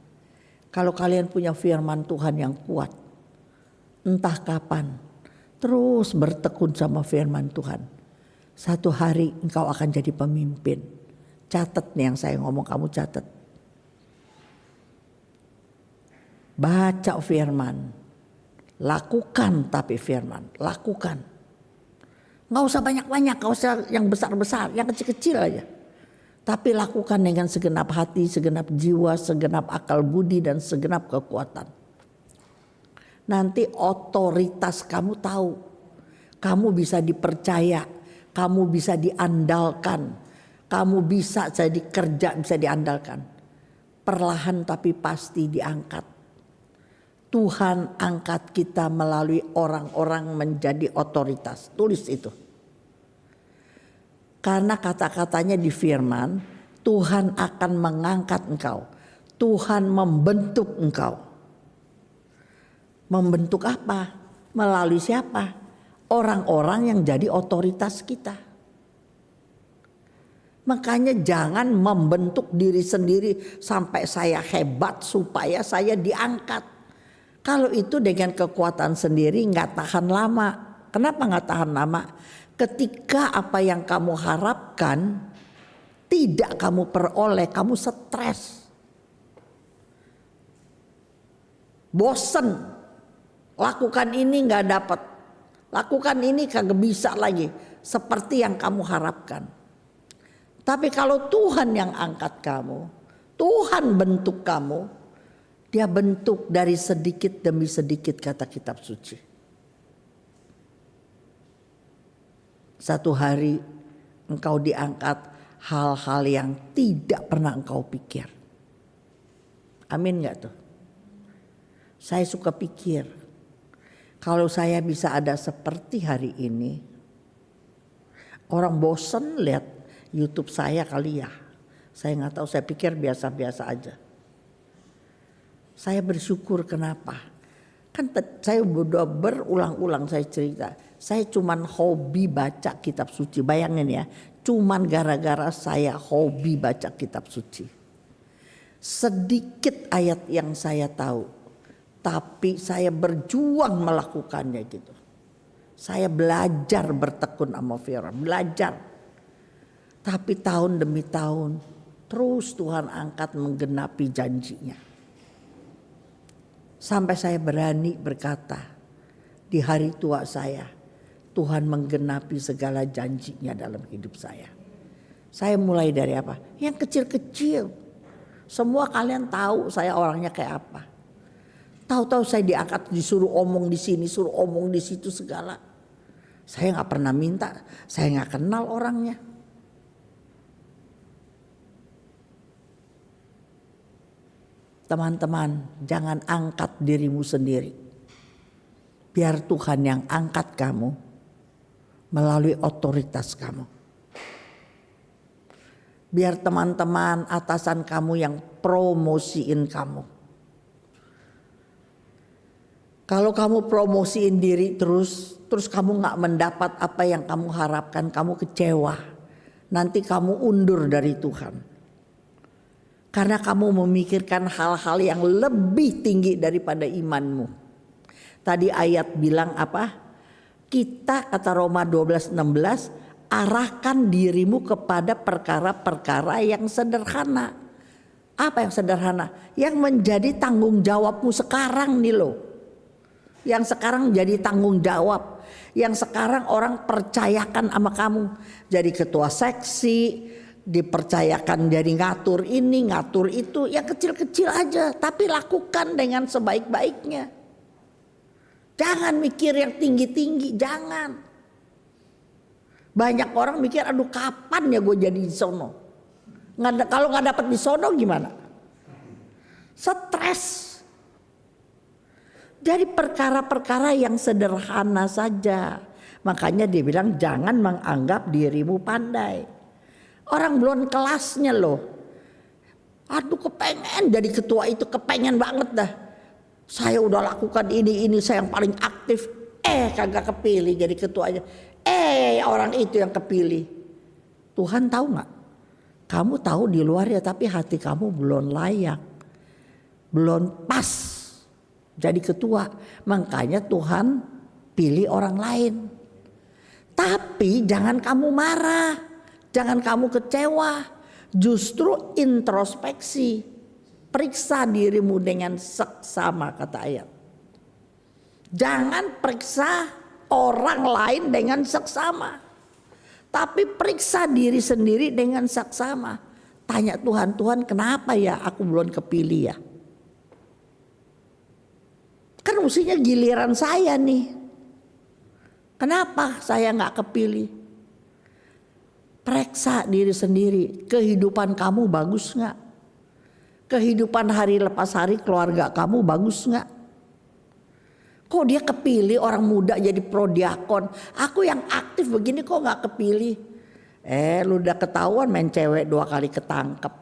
[SPEAKER 1] kalau kalian punya firman Tuhan yang kuat, entah kapan, terus bertekun sama firman Tuhan, satu hari engkau akan jadi pemimpin. Catat nih yang saya ngomong, kamu catat. Baca firman, lakukan tapi firman, lakukan. Nggak usah banyak-banyak, nggak usah yang besar-besar, yang kecil-kecil aja. Tapi lakukan dengan segenap hati, segenap jiwa, segenap akal budi dan segenap kekuatan. Nanti otoritas kamu tahu, kamu bisa dipercaya, kamu bisa diandalkan, kamu bisa jadi kerja, bisa diandalkan. Perlahan tapi pasti diangkat. Tuhan angkat kita melalui orang-orang menjadi otoritas. Tulis itu. Karena kata-katanya di firman, Tuhan akan mengangkat engkau. Tuhan membentuk engkau. Membentuk apa? Melalui siapa? Orang-orang yang jadi otoritas kita. Makanya jangan membentuk diri sendiri sampai saya hebat supaya saya diangkat. Kalau itu dengan kekuatan sendiri nggak tahan lama. Kenapa nggak tahan lama? Ketika apa yang kamu harapkan tidak kamu peroleh, kamu stres, bosen, lakukan ini nggak dapat, lakukan ini kagak bisa lagi seperti yang kamu harapkan. Tapi kalau Tuhan yang angkat kamu, Tuhan bentuk kamu. Dia bentuk dari sedikit demi sedikit, kata kitab suci. Satu hari engkau diangkat hal-hal yang tidak pernah engkau pikir. Amin gak tuh? Saya suka pikir, kalau saya bisa ada seperti hari ini, orang bosen lihat YouTube saya kali ya. Saya gak tahu, saya pikir biasa-biasa aja. Saya bersyukur kenapa? Kan saya udah berulang-ulang saya cerita. Saya cuman hobi baca kitab suci. Bayangin ya, cuman gara-gara saya hobi baca kitab suci. Sedikit ayat yang saya tahu, tapi saya berjuang melakukannya gitu. Saya belajar bertekun sama firman, belajar. Tapi tahun demi tahun terus Tuhan angkat menggenapi janjinya. Sampai saya berani berkata di hari tua saya, Tuhan menggenapi segala janjinya dalam hidup saya. Saya mulai dari apa? Yang kecil-kecil. Semua kalian tahu saya orangnya kayak apa. Tahu-tahu saya diangkat, disuruh omong di sini, suruh omong di situ segala. Saya nggak pernah minta, saya nggak kenal orangnya. Teman-teman, jangan angkat dirimu sendiri. Biar Tuhan yang angkat kamu melalui otoritas kamu. Biar teman-teman atasan kamu yang promosiin kamu. Kalau kamu promosiin diri terus kamu gak mendapat apa yang kamu harapkan, kamu kecewa. Nanti kamu undur dari Tuhan. Karena kamu memikirkan hal-hal yang lebih tinggi daripada imanmu. Tadi ayat bilang apa? Kita, kata Roma 12:16, arahkan dirimu kepada perkara-perkara yang sederhana. Apa yang sederhana? Yang menjadi tanggung jawabmu sekarang nih loh. Yang sekarang jadi tanggung jawab. Yang sekarang orang percayakan sama kamu. Jadi ketua seksi, dipercayakan jadi ngatur ini, ngatur itu. Yang kecil-kecil aja, tapi lakukan dengan sebaik-baiknya. Jangan mikir yang tinggi-tinggi, jangan. Banyak orang mikir, aduh kapan ya gue jadi di sono. Kalau gak dapet di sono gimana? Stres. Jadi perkara-perkara yang sederhana saja. Makanya dia bilang jangan menganggap dirimu pandai. Orang belum kelasnya loh. Aduh kepengen jadi ketua itu, kepengen banget dah. Saya udah lakukan ini saya yang paling aktif. Kagak kepilih jadi ketuanya. Orang itu yang kepilih. Tuhan tahu gak? Kamu tahu di luar ya, tapi hati kamu belum layak. Belum pas jadi ketua. Makanya Tuhan pilih orang lain. Tapi jangan kamu marah. Jangan kamu kecewa. Justru introspeksi. Periksa dirimu dengan seksama, kata ayat. Jangan periksa orang lain dengan seksama. Tapi periksa diri sendiri dengan seksama. Tanya Tuhan, Tuhan kenapa ya aku belum kepilih ya? Kan mestinya giliran saya nih. Kenapa saya gak kepilih? Periksa diri sendiri. Kehidupan kamu bagus gak? Kehidupan hari lepas hari keluarga kamu bagus gak? Kok dia kepilih orang muda jadi prodiakon? Aku yang aktif begini kok gak kepilih? Lu udah ketahuan main cewek 2 kali ketangkep.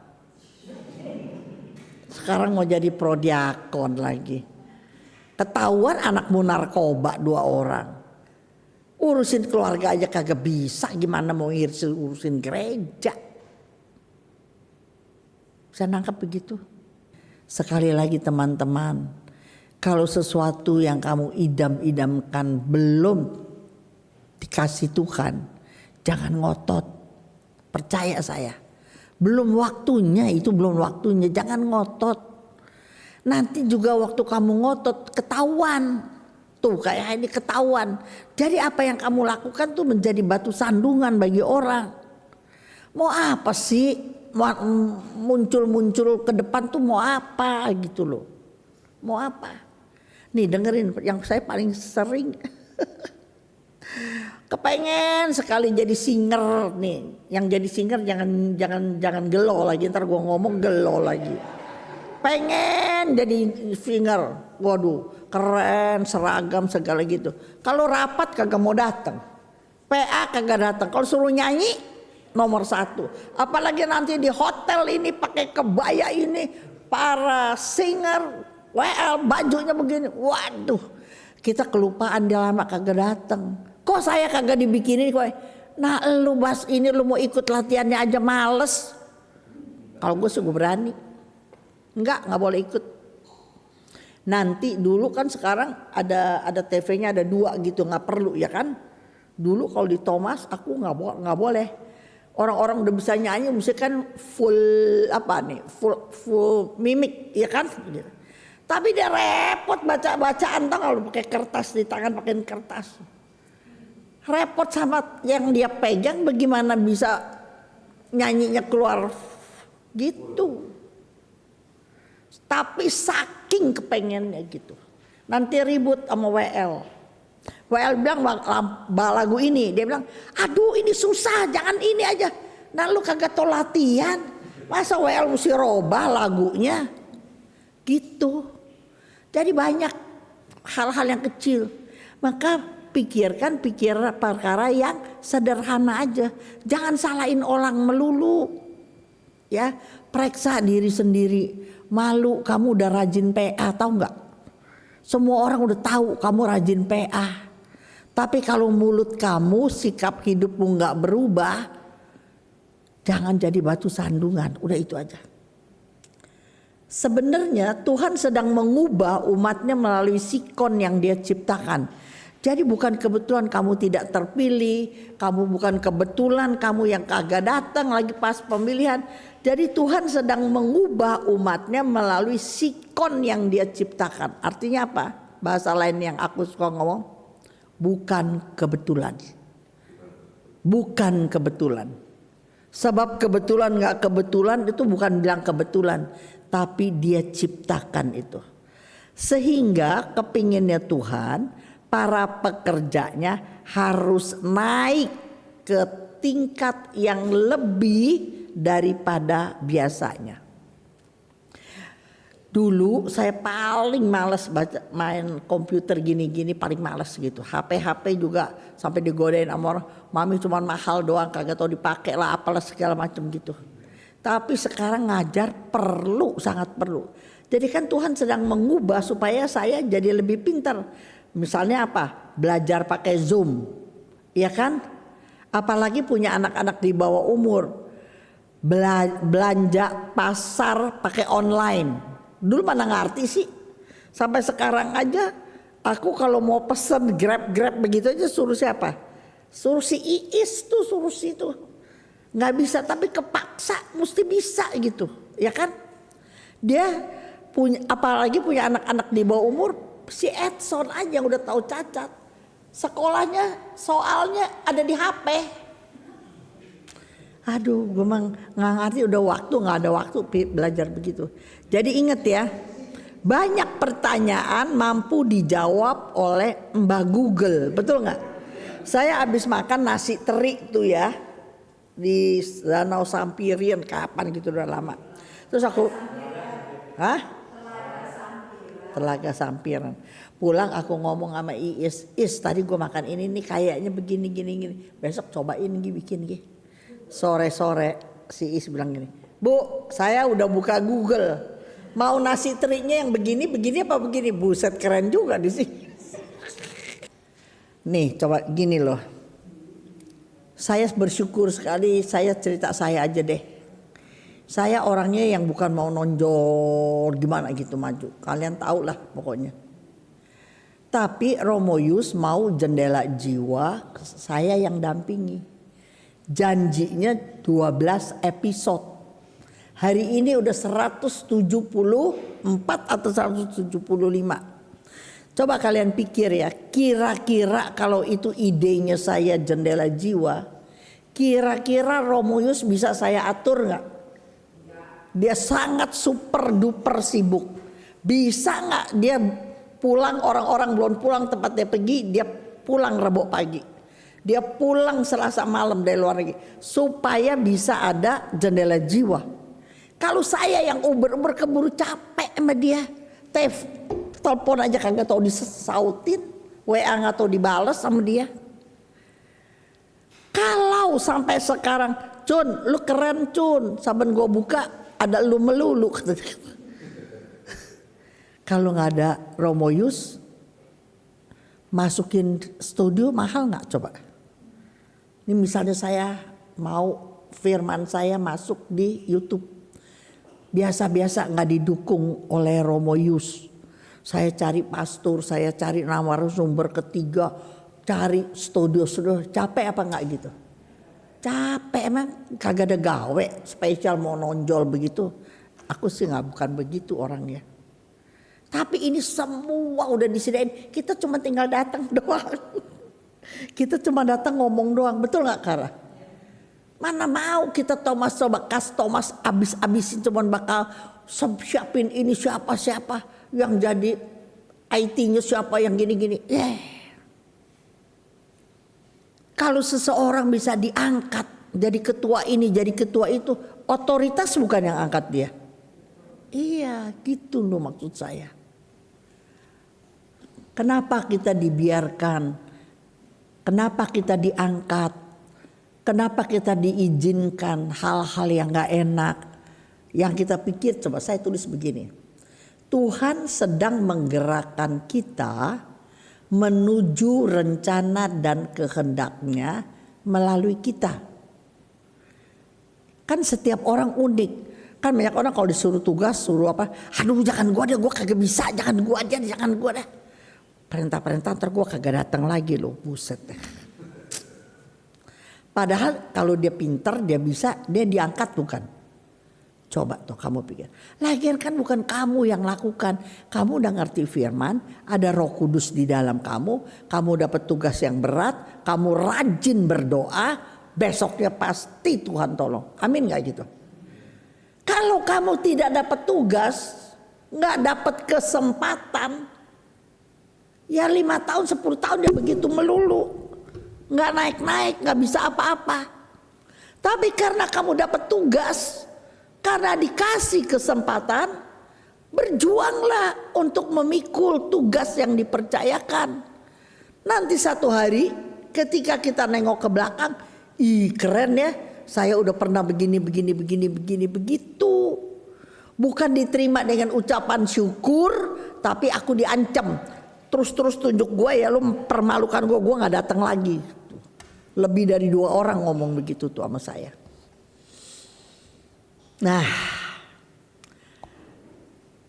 [SPEAKER 1] Sekarang mau jadi prodiakon lagi. Ketahuan anakmu narkoba 2 orang. Urusin keluarga aja kagak bisa, gimana mau urusin gereja? Bisa nangkap begitu? Sekali lagi teman-teman, kalau sesuatu yang kamu idam-idamkan belum dikasih Tuhan, jangan ngotot. Percaya saya, belum waktunya, itu belum waktunya, jangan ngotot. Nanti juga waktu kamu ngotot ketahuan. Tuh kayak ini ketahuan. Jadi apa yang kamu lakukan tuh menjadi batu sandungan bagi orang. Mau apa sih muncul-muncul ke depan tuh mau apa gitu loh. Mau apa? Nih dengerin yang saya paling sering. Kepengen sekali jadi singer nih. Yang jadi singer jangan gelo lagi, ntar gua ngomong gelo lagi. Pengen jadi singer, waduh keren, seragam segala gitu. Kalau rapat kagak mau datang, PA kagak datang. Kalau suruh nyanyi nomor 1. Apalagi nanti di hotel ini pakai kebaya ini, para singer, bajunya begini, waduh kita kelupaan dia lama kagak datang. Kok saya kagak dibikinin kok? Nah lu Bas ini lu mau ikut latihannya aja males. Kalau gue sungguh berani. Enggak boleh ikut. Nanti dulu kan sekarang ada TV-nya ada 2 gitu, nggak perlu ya kan. Dulu kalau di Thomas aku nggak boleh. Orang-orang udah bisa nyanyi mesti kan full mimik ya kan. Tapi dia repot bacaan tau kalau pakai kertas di tangan, pakai kertas. repot sama yang dia pegang, bagaimana bisa nyanyinya keluar gitu. Tapi saking kepengennya gitu. Nanti ribut sama WL. WL bilang lagu ini, dia bilang aduh ini susah, jangan ini aja. Nah lu kagak tau latihan, masa WL mesti robah lagunya gitu. Jadi banyak hal-hal yang kecil. Maka pikir perkara yang sederhana aja. Jangan salahin orang melulu. Ya, periksa diri sendiri. Malu kamu udah rajin PA, tahu nggak? Semua orang udah tahu kamu rajin PA. Tapi kalau mulut kamu, sikap hidupmu nggak berubah, jangan jadi batu sandungan. Udah itu aja. Sebenarnya Tuhan sedang mengubah umatnya melalui sikon yang dia ciptakan. Jadi bukan kebetulan kamu tidak terpilih, kamu bukan kebetulan kamu yang kagak datang lagi pas pemilihan. Jadi Tuhan sedang mengubah umatnya melalui sikon yang dia ciptakan. Artinya apa? Bahasa lain yang aku suka ngomong, bukan kebetulan. Bukan kebetulan. Sebab kebetulan gak kebetulan itu bukan bilang kebetulan, tapi dia ciptakan itu. Sehingga kepinginnya Tuhan, para pekerjanya harus naik ke tingkat yang lebih daripada biasanya. Dulu saya paling males main komputer gini-gini, paling males gitu. HP juga sampai digodain sama orang, mami cuma mahal doang, kagak tau dipakai lah, apalah segala macam gitu. Tapi sekarang ngajar perlu, sangat perlu. Jadi kan Tuhan sedang mengubah supaya saya jadi lebih pintar. Misalnya apa? Belajar pakai Zoom, ya kan? Apalagi punya anak-anak di bawah umur, belanja pasar pakai online. Dulu mana ngerti sih? Sampai sekarang aja, aku kalau mau pesen grab begitu aja suruh siapa? Suruh si Iis tuh, suruh si itu. Nggak bisa, tapi kepaksa, mesti bisa gitu, ya kan? Dia punya, apalagi punya anak-anak di bawah umur. Si Edson aja yang udah tahu cacat, sekolahnya soalnya ada di HP. Aduh, gue emang nggak ngerti, udah waktu nggak ada waktu belajar begitu. Jadi inget ya, banyak pertanyaan mampu dijawab oleh Mbah Google, betul nggak? Saya habis makan nasi teri tuh ya di Danau Sampirian, kapan gitu, udah lama. Terus aku, Telaga Sampiran. Pulang aku ngomong sama Iis, tadi gue makan ini nih kayaknya begini gini. Besok cobain bikin. Sore-sore si Iis bilang gini, Bu, saya udah buka Google. Mau nasi terinya yang begini apa begini? Buset, keren juga di sini. Nih coba gini loh. Saya bersyukur sekali, saya cerita saya aja deh. Saya orangnya yang bukan mau nonjol gimana gitu maju. Kalian tahu lah pokoknya. Tapi Romo Yus mau jendela jiwa, saya yang dampingi. Janjinya 12 episode. Hari ini udah 174 atau 175. Coba kalian pikir ya, kira-kira kalau itu idenya saya jendela jiwa, kira-kira Romo Yus bisa saya atur gak? Dia sangat super duper sibuk. Bisa gak dia pulang, orang-orang belum pulang tempat dia pergi, dia pulang Rabu pagi. Dia pulang Selasa malam dari luar negeri supaya bisa ada jendela jiwa. Kalau saya yang uber-uber keburu capek sama dia, telepon aja kagak tau disautin, WA gak tau dibales sama dia. Kalau sampai sekarang, Cun, lu keren Cun, saben gua buka ada lu melulu. Kalau nggak ada Romo Yus, masukin studio mahal nggak coba? Ini misalnya saya mau firman saya masuk di YouTube, biasa-biasa nggak didukung oleh Romo Yus. Saya cari pastor, saya cari narasumber ketiga, cari studio, capek apa nggak gitu? Capek emang, kagak ada gawe spesial mau nonjol begitu. Aku sih bukan begitu orangnya. Tapi ini semua udah disediain, kita cuma tinggal datang doang. Kita cuma datang ngomong doang, betul nggak Kara? Mana mau kita Thomas abis-abisin, cuman bakal siapin ini siapa yang jadi IT-nya siapa yang gini-gini. Kalau seseorang bisa diangkat jadi ketua ini, jadi ketua itu, otoritas bukan yang angkat dia. Iya, gitu loh maksud saya. Kenapa kita dibiarkan? Kenapa kita diangkat? Kenapa kita diizinkan hal-hal yang gak enak? Yang kita pikir, coba saya tulis begini. Tuhan sedang menggerakkan kita menuju rencana dan kehendaknya melalui kita. Kan setiap orang unik. Kan banyak orang kalau disuruh tugas, suruh apa, aduh jangan gua deh, gua kagak bisa, jangan gua aja, jangan gua deh. Perintah-perintah ntar gua kagak datang lagi loh, buset deh. Padahal kalau dia pintar, dia bisa, dia diangkat bukan? Coba tuh kamu pikir. Lagian kan bukan kamu yang lakukan. Kamu udah ngerti firman, ada Roh Kudus di dalam kamu dapat tugas yang berat, kamu rajin berdoa, besoknya pasti Tuhan tolong. Amin gak gitu? Kalau kamu tidak dapat tugas, gak dapat kesempatan, ya 5 tahun 10 tahun dia begitu melulu, gak naik-naik, gak bisa apa-apa. Tapi karena kamu dapat tugas, karena dikasih kesempatan, berjuanglah untuk memikul tugas yang dipercayakan. Nanti satu hari ketika kita nengok ke belakang, ih keren ya, saya udah pernah begini begitu. Bukan diterima dengan ucapan syukur, tapi aku diancam. Terus tunjuk gue ya, lu permalukan gue gak datang lagi. Lebih dari 2 orang ngomong begitu tuh sama saya. Nah,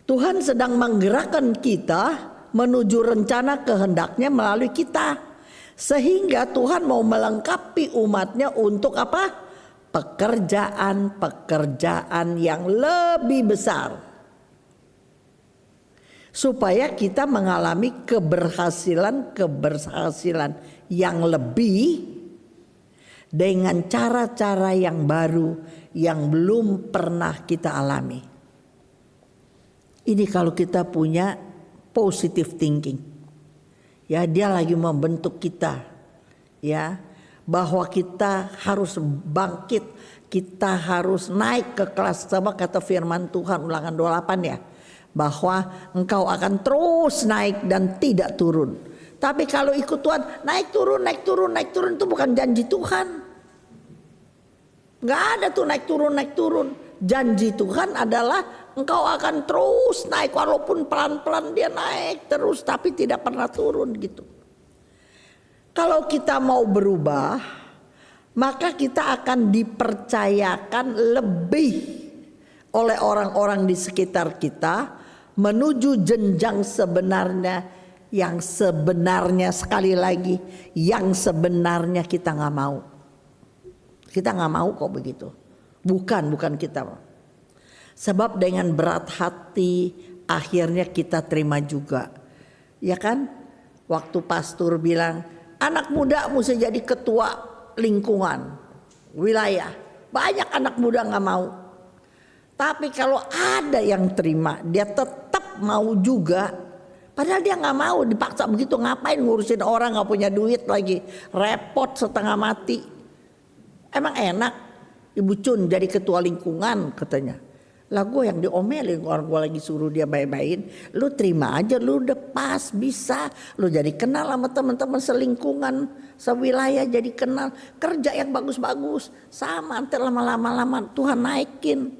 [SPEAKER 1] Tuhan sedang menggerakkan kita menuju rencana kehendaknya melalui kita. Sehingga Tuhan mau melengkapi umatnya untuk apa? Pekerjaan-pekerjaan yang lebih besar. Supaya kita mengalami keberhasilan yang lebih dengan cara-cara yang baru yang belum pernah kita alami. Ini kalau kita punya positive thinking. Ya, dia lagi membentuk kita. Ya, bahwa kita harus bangkit, kita harus naik ke kelas, sama kata firman Tuhan Ulangan 28 ya. Bahwa engkau akan terus naik dan tidak turun. Tapi kalau ikut Tuhan naik turun itu bukan janji Tuhan. Gak ada tuh naik turun. Janji Tuhan adalah engkau akan terus naik, walaupun pelan-pelan dia naik terus tapi tidak pernah turun gitu. Kalau kita mau berubah, maka kita akan dipercayakan lebih oleh orang-orang di sekitar kita menuju jenjang sebenarnya, yang sebenarnya, sekali lagi, yang sebenarnya kita nggak mau. Kita nggak mau kok begitu. Bukan kita. Sebab dengan berat hati akhirnya kita terima juga. Ya kan? Waktu pastor bilang, anak muda mesti jadi ketua lingkungan, wilayah. Banyak anak muda nggak mau. Tapi kalau ada yang terima, dia tetap mau juga. Padahal dia nggak mau, dipaksa begitu, ngapain ngurusin orang nggak punya duit lagi, repot setengah mati. Emang enak Ibu Cun jadi ketua lingkungan katanya. Lah gue yang diomelin, orang gue lagi suruh dia baik-baikin. Lu terima aja, lu udah pas, bisa. Lu jadi kenal sama teman-teman selingkungan, sewilayah jadi kenal. Kerja yang bagus-bagus, sama nanti lama-lama Tuhan naikin.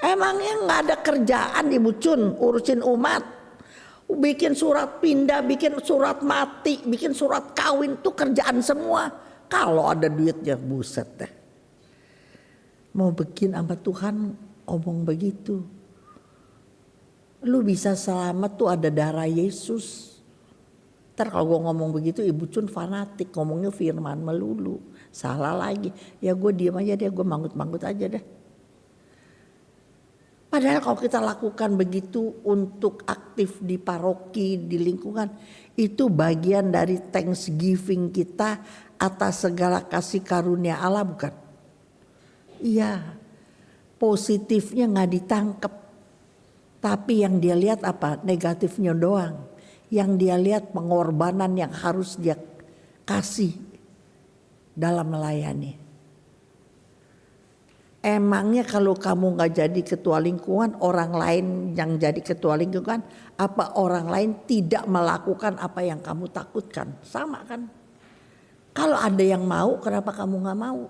[SPEAKER 1] Emangnya gak ada kerjaan Ibu Cun urusin umat? Bikin surat pindah, bikin surat mati, bikin surat kawin, tuh kerjaan semua. Kalau ada duitnya, buset deh. Mau bikin sama Tuhan omong begitu. Lu bisa selamat tuh ada darah Yesus. Ntar kalau gue ngomong begitu, Ibu Cun fanatik, ngomongnya firman melulu. Salah lagi, ya gue diam aja deh, gue manggut-manggut aja deh. Padahal kalau kita lakukan begitu untuk aktif di paroki, di lingkungan, itu bagian dari thanksgiving kita atas segala kasih karunia Allah, bukan? Iya, positifnya nggak ditangkap. Tapi yang dia lihat apa? Negatifnya doang. Yang dia lihat pengorbanan yang harus dia kasih dalam melayani. Emangnya kalau kamu nggak jadi ketua lingkungan, orang lain yang jadi ketua lingkungan, apa orang lain tidak melakukan apa yang kamu takutkan? Sama kan? Kalau ada yang mau, kenapa kamu nggak mau?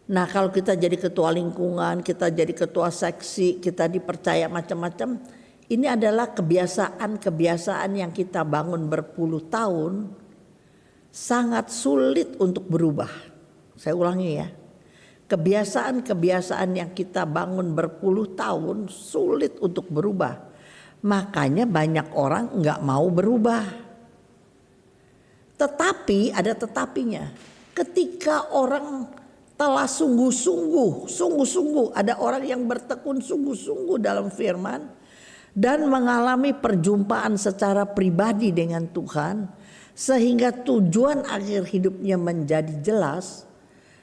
[SPEAKER 1] Nah, kalau kita jadi ketua lingkungan, kita jadi ketua seksi, kita dipercaya macam-macam, ini adalah kebiasaan-kebiasaan yang kita bangun berpuluh tahun, sangat sulit untuk berubah. Saya ulangi ya, kebiasaan-kebiasaan yang kita bangun berpuluh tahun sulit untuk berubah. Makanya banyak orang nggak mau berubah. Tetapi ada tetapinya. Ketika orang telah sungguh-sungguh, ada orang yang bertekun sungguh-sungguh dalam firman dan mengalami perjumpaan secara pribadi dengan Tuhan, sehingga tujuan akhir hidupnya menjadi jelas,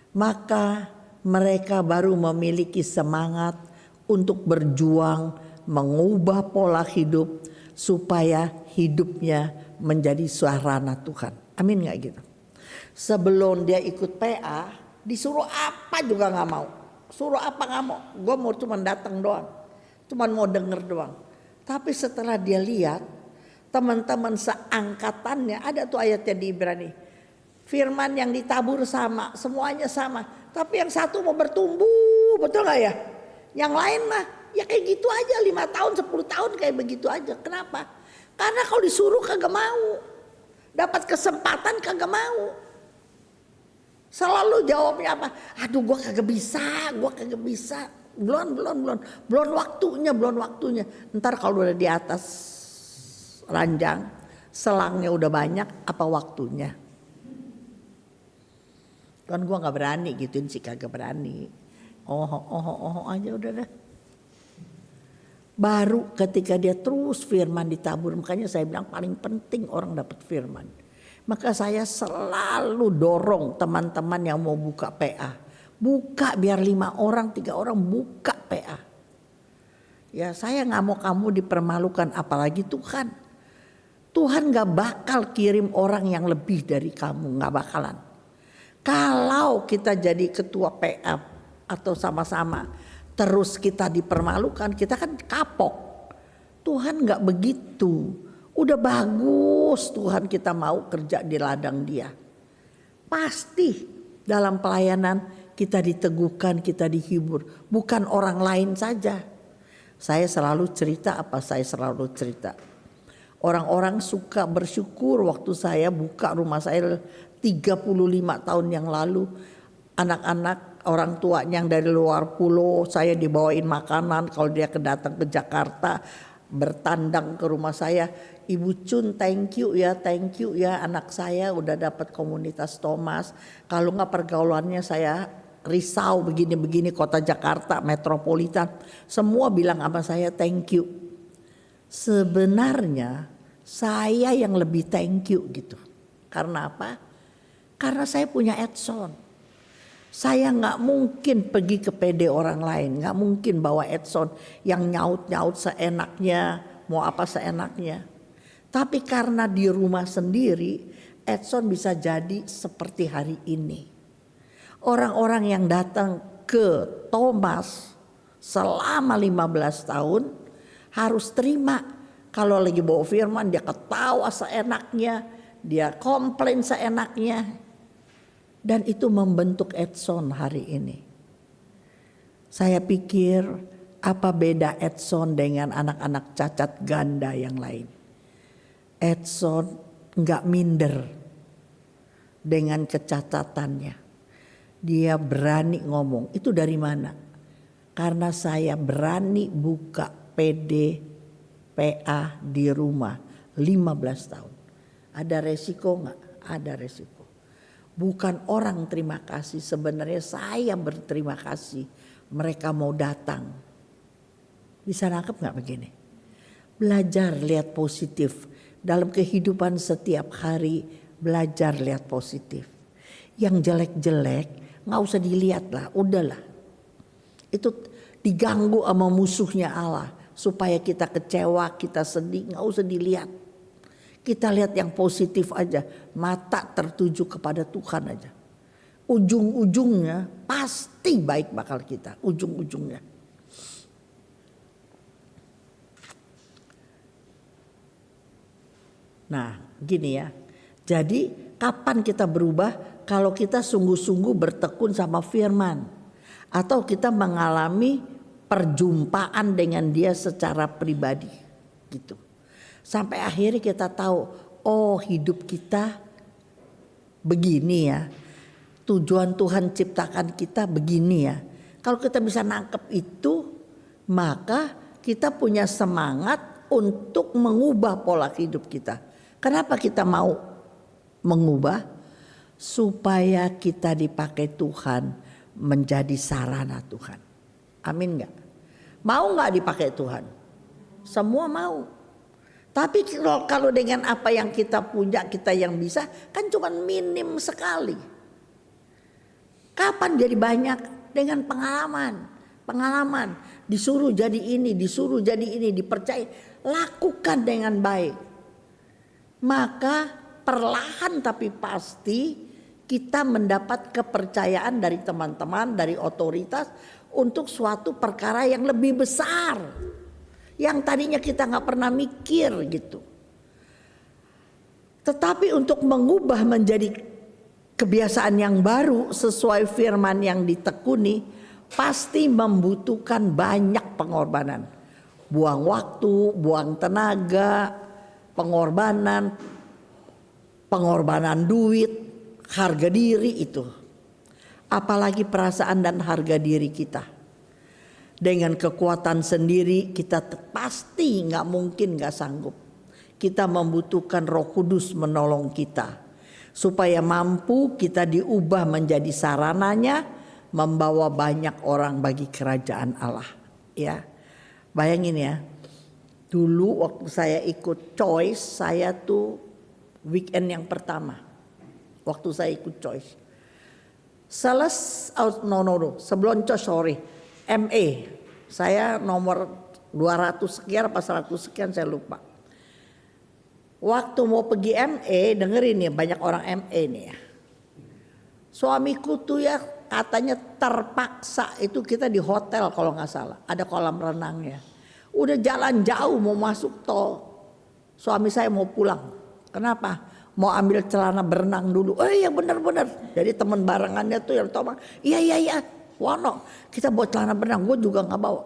[SPEAKER 1] maka mereka baru memiliki semangat untuk berjuang mengubah pola hidup supaya hidupnya menjadi sarana Tuhan. Amin gak gitu? Sebelum dia ikut PA, disuruh apa juga gak mau. Suruh apa gak mau. Gue mau cuma datang doang. Cuma mau denger doang. Tapi setelah dia lihat teman-teman seangkatannya, ada tuh ayatnya di Ibrani. Firman yang ditabur sama, semuanya sama. Tapi yang satu mau bertumbuh, betul gak ya? Yang lain mah ya kayak gitu aja, 5 tahun, 10 tahun kayak begitu aja. Kenapa? Karena kalau disuruh kagak mau. Dapat kesempatan kagak mau. Selalu jawabnya apa? Aduh gue kagak bisa. Belum waktunya. Ntar kalau udah di atas ranjang, selangnya udah banyak, apa waktunya? Kan gue nggak berani gituin sih, kagak berani. Oh aja udah dah. Baru ketika dia terus firman ditabur, makanya saya bilang paling penting orang dapat firman. Maka saya selalu dorong teman-teman yang mau buka PA, buka biar 5 orang, 3 orang buka PA. Ya saya nggak mau kamu dipermalukan, apalagi Tuhan. Tuhan nggak bakal kirim orang yang lebih dari kamu, nggak bakalan. Kalau kita jadi ketua PA atau sama-sama terus kita dipermalukan, kita kan kapok. Tuhan gak begitu. Udah bagus Tuhan kita mau kerja di ladang dia. Pasti dalam pelayanan kita diteguhkan, kita dihibur. Bukan orang lain saja. Saya selalu cerita. Orang-orang suka bersyukur waktu saya buka rumah saya 35 tahun yang lalu, anak-anak orang tuanya yang dari luar pulau saya dibawain makanan. Kalau dia datang ke Jakarta bertandang ke rumah saya, Ibu Cun thank you ya anak saya udah dapat komunitas Thomas. Kalau nggak pergaulannya saya risau begini-begini, kota Jakarta metropolitan, semua bilang sama saya thank you. Sebenarnya saya yang lebih thank you gitu. Karena apa? Karena saya punya Edson. Saya gak mungkin pergi ke PD orang lain. Gak mungkin bawa Edson yang nyaut-nyaut seenaknya. Mau apa seenaknya. Tapi karena di rumah sendiri, Edson bisa jadi seperti hari ini. Orang-orang yang datang ke Thomas selama 15 tahun harus terima. Kalau lagi bawa firman dia ketawa seenaknya. Dia komplain seenaknya. Dan itu membentuk Edson hari ini. Saya pikir apa beda Edson dengan anak-anak cacat ganda yang lain. Edson gak minder dengan kecacatannya. Dia berani ngomong. Itu dari mana? Karena saya berani buka PD PA di rumah 15 tahun. Ada resiko gak? Ada resiko. Bukan orang terima kasih, sebenarnya saya berterima kasih mereka mau datang. Bisa nangkep gak begini? Belajar lihat positif. Dalam kehidupan setiap hari belajar lihat positif. Yang jelek-jelek gak usah dilihat lah, udahlah. Itu diganggu sama musuhnya Allah. Supaya kita kecewa, kita sedih, gak usah dilihat. Kita lihat yang positif aja. Mata tertuju kepada Tuhan aja. Ujung-ujungnya pasti baik bakal kita. Ujung-ujungnya. Nah gini ya. Jadi kapan kita berubah? Kalau kita sungguh-sungguh bertekun sama firman. Atau kita mengalami perjumpaan dengan dia secara pribadi. Gitu. Sampai akhirnya kita tahu. Oh hidup kita begini ya. Tujuan Tuhan ciptakan kita begini ya. Kalau kita bisa nangkep itu. Maka kita punya semangat untuk mengubah pola hidup kita. Kenapa kita mau mengubah? Supaya kita dipakai Tuhan menjadi sarana Tuhan. Amin gak? Mau gak dipakai Tuhan? Semua mau. Tapi kalau dengan apa yang kita punya, kita yang bisa, kan cuma minim sekali. Kapan jadi banyak? Dengan pengalaman. Pengalaman. Disuruh jadi ini, disuruh jadi ini, dipercaya. Lakukan dengan baik. Maka perlahan tapi pasti kita mendapat kepercayaan dari teman-teman, dari otoritas untuk suatu perkara yang lebih besar. Yang tadinya kita gak pernah mikir gitu. Tetapi untuk mengubah menjadi kebiasaan yang baru sesuai firman yang ditekuni pasti membutuhkan banyak pengorbanan. Buang waktu, buang tenaga, pengorbanan duit, harga diri itu. Apalagi perasaan dan harga diri kita. Dengan kekuatan sendiri kita pasti gak mungkin gak sanggup. Kita membutuhkan Roh Kudus menolong kita. Supaya mampu kita diubah menjadi sarananya. Membawa banyak orang bagi kerajaan Allah. Ya, bayangin ya. Dulu waktu saya ikut Choice, saya tuh weekend yang pertama. Waktu saya ikut Choice. Sebelum Choice MA. Saya nomor 200 sekian apa 100 sekian saya lupa. Waktu mau pergi MA, dengerin nih banyak orang MA nih ya. Suamiku tuh ya katanya terpaksa itu kita di hotel kalau gak salah. Ada kolam renangnya. Udah jalan jauh mau masuk tol. Suami saya mau pulang. Kenapa? Mau ambil celana berenang dulu. Oh iya benar-benar. Jadi teman barengannya tuh yang Tomang. Iya. Wono. Kita bawa celana berenang. Gue juga gak bawa.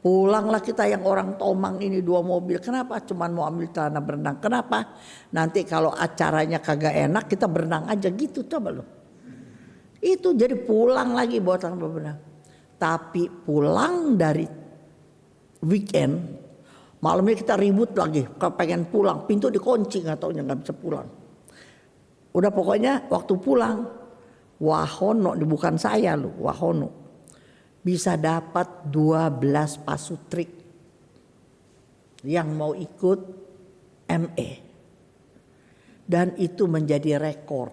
[SPEAKER 1] Pulanglah kita yang orang Tomang ini 2 mobil. Kenapa? Cuman mau ambil celana berenang. Kenapa? Nanti kalau acaranya kagak enak kita berenang aja gitu. Coba lo. Itu jadi pulang lagi bawa celana berenang. Tapi pulang dari weekend malamnya kita ribut lagi, kalau pengen pulang pintu dikunci nggak taunya nggak bisa pulang. Udah pokoknya waktu pulang Wahono, bukan saya loh, Wahono bisa dapat 12 pasutrik yang mau ikut ME dan itu menjadi rekor.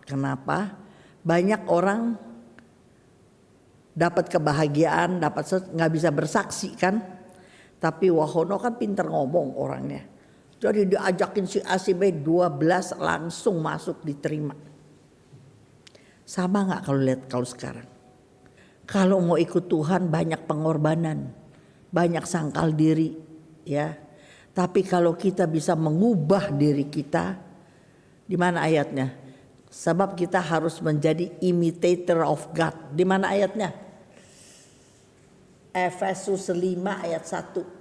[SPEAKER 1] Kenapa? Banyak orang dapat kebahagiaan, nggak bisa bersaksi kan? Tapi Wahono kan pintar ngomong orangnya. Jadi diajakin si A si B 12 langsung masuk diterima. Sama gak kalau sekarang? Kalau mau ikut Tuhan banyak pengorbanan. Banyak sangkal diri. Ya. Tapi kalau kita bisa mengubah diri kita. Di mana ayatnya? Sebab kita harus menjadi imitator of God. Di mana ayatnya? Efesus 5 ayat 1.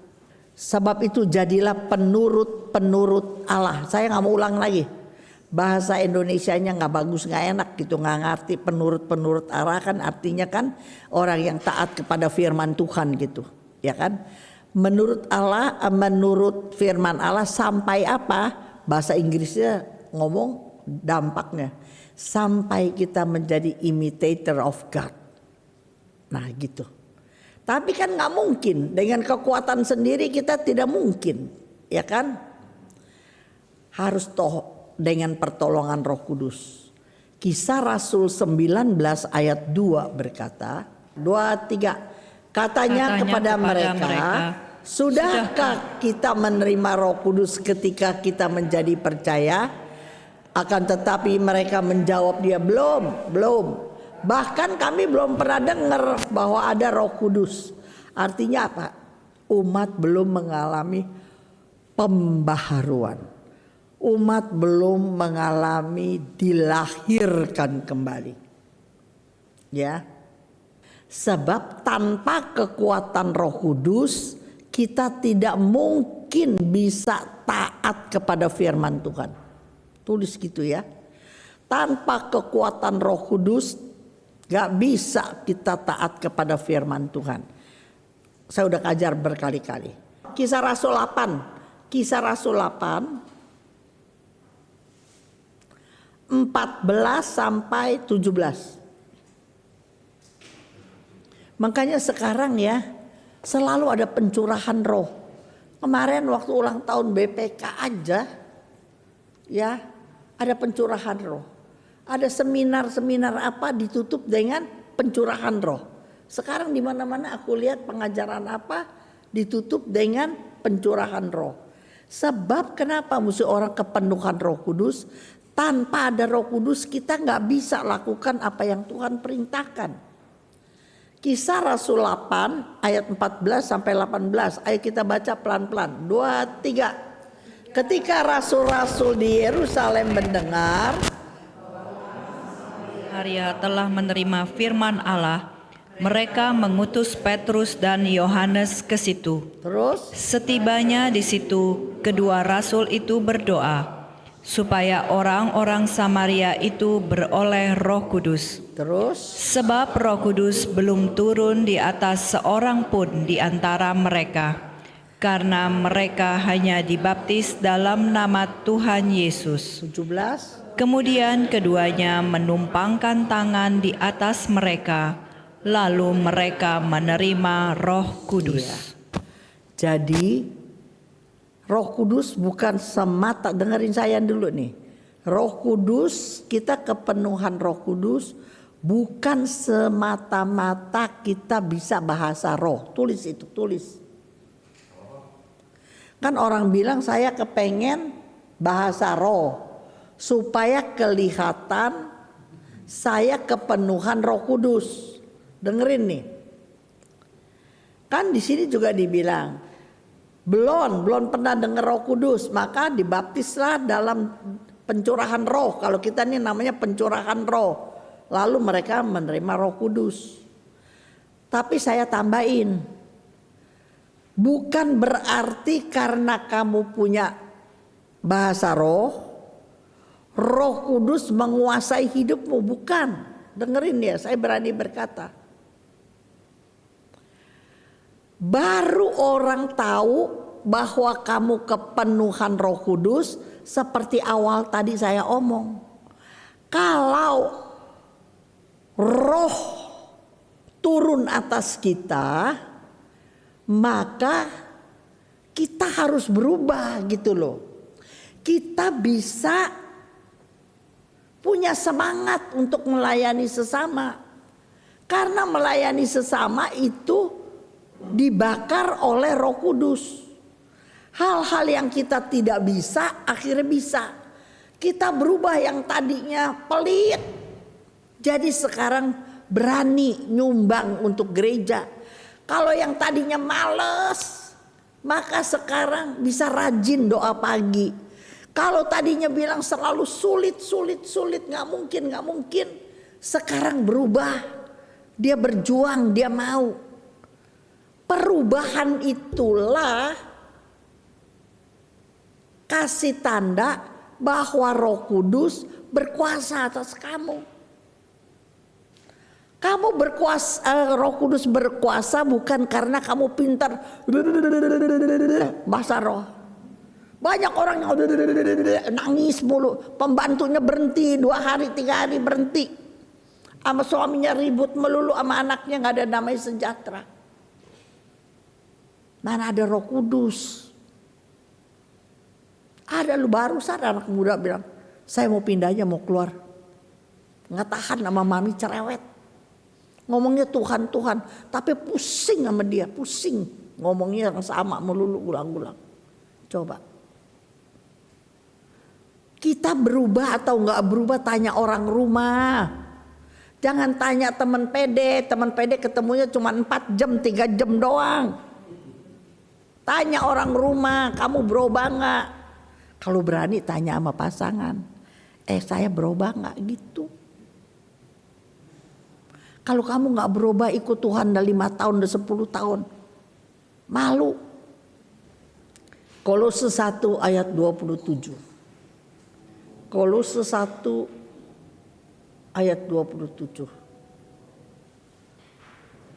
[SPEAKER 1] Sebab itu jadilah penurut Allah. Saya gak mau ulang lagi. Bahasa Indonesianya gak bagus, gak enak gitu. Gak ngerti penurut Allah kan artinya kan orang yang taat kepada firman Tuhan gitu. Ya kan? Menurut Allah, menurut firman Allah sampai apa? Bahasa Inggrisnya ngomong dampaknya. Sampai kita menjadi imitator of God. Nah gitu. Tapi kan nggak mungkin, dengan kekuatan sendiri kita tidak mungkin, ya kan? Harus dengan pertolongan Roh Kudus. Kisah Rasul 19 ayat 2 berkata, 2-3, katanya kepada mereka, sudahkah kita menerima Roh Kudus ketika kita menjadi percaya? Akan tetapi mereka menjawab dia, belum. Bahkan kami belum pernah dengar bahwa ada Roh Kudus. Artinya apa? Umat belum mengalami pembaharuan. Umat belum mengalami dilahirkan kembali. Ya. Sebab tanpa kekuatan Roh Kudus kita tidak mungkin bisa taat kepada firman Tuhan. Tulis gitu ya. Tanpa kekuatan Roh Kudus gak bisa kita taat kepada firman Tuhan. Saya udah ajar berkali-kali. Kisah Rasul 8. Kisah Rasul 8 14 sampai 17. Makanya sekarang ya selalu ada pencurahan roh. Kemarin waktu ulang tahun BPK aja ya ada pencurahan roh. Ada seminar-seminar apa ditutup dengan pencurahan roh. Sekarang di mana-mana aku lihat pengajaran apa ditutup dengan pencurahan roh. Sebab kenapa mesti orang kepenuhan Roh Kudus? Tanpa ada Roh Kudus kita nggak bisa lakukan apa yang Tuhan perintahkan. Kisah Rasul 8 ayat 14 sampai 18. Ayo kita baca pelan-pelan. 2, 3. Ketika rasul-rasul di Yerusalem mendengar
[SPEAKER 2] Maria telah menerima firman Allah, mereka mengutus Petrus dan Yohanes ke situ.
[SPEAKER 1] terus
[SPEAKER 2] Setibanya di situ, kedua rasul itu berdoa supaya orang-orang Samaria itu beroleh Roh Kudus.
[SPEAKER 1] terus
[SPEAKER 2] Sebab Roh Kudus belum turun di atas seorang pun di antara mereka, karena mereka hanya dibaptis dalam nama Tuhan Yesus.
[SPEAKER 1] 17.
[SPEAKER 2] Kemudian keduanya menumpangkan tangan di atas mereka, lalu mereka menerima Roh Kudus.
[SPEAKER 1] Iya. Jadi Roh Kudus bukan semata, dengerin saya dulu nih. Roh Kudus, kita kepenuhan Roh Kudus bukan semata-mata kita bisa bahasa roh. Tulis itu, tulis. Kan orang bilang saya kepengen bahasa roh supaya kelihatan saya kepenuhan Roh Kudus. Dengerin nih. Kan di sini juga dibilang belum pernah dengar Roh Kudus, maka dibaptislah dalam pencurahan roh. Kalau kita ini namanya pencurahan roh. Lalu mereka menerima Roh Kudus. Tapi saya tambahin, bukan berarti karena kamu punya bahasa roh, Roh Kudus menguasai hidupmu. Bukan. Dengerin ya, saya berani berkata. Baru orang tahu bahwa kamu kepenuhan Roh Kudus seperti awal tadi saya omong. Kalau roh turun atas kita, maka kita harus berubah gitu loh. Kita bisa punya semangat untuk melayani sesama. Karena melayani sesama itu dibakar oleh Roh Kudus. Hal-hal yang kita tidak bisa akhirnya bisa. Kita berubah yang tadinya pelit, jadi sekarang berani nyumbang untuk gereja. Kalau yang tadinya males, maka sekarang bisa rajin doa pagi. Kalau tadinya bilang selalu sulit, nggak mungkin, sekarang berubah. Dia berjuang, dia mau. Perubahan itulah kasih tanda bahwa Roh Kudus berkuasa atas kamu. Kamu berkuasa, Roh Kudus berkuasa bukan karena kamu pintar bahasa roh. Banyak orang yang nangis mulu, pembantunya berhenti 2 hari 3 hari berhenti, sama suaminya ribut melulu, sama anaknya nggak ada damai sejahtera. Mana ada Roh Kudus. Ada lu barusan anak muda bilang, saya mau pindah aja, mau keluar. Nggak tahan sama mami cerewet. Ngomongnya Tuhan, Tuhan. Tapi pusing sama dia, pusing. Ngomongnya yang sama melulu ulang-ulang. Coba. Kita berubah atau nggak berubah tanya orang rumah. Jangan tanya teman PD ketemunya cuma 4 jam, 3 jam doang. Tanya orang rumah, kamu berubah nggak? Kalau berani tanya sama pasangan, saya berubah nggak gitu? Kalau kamu nggak berubah ikut Tuhan udah 5 tahun, udah 10 tahun, malu. Kolose 1 ayat 27. Kolose 1 ayat 27.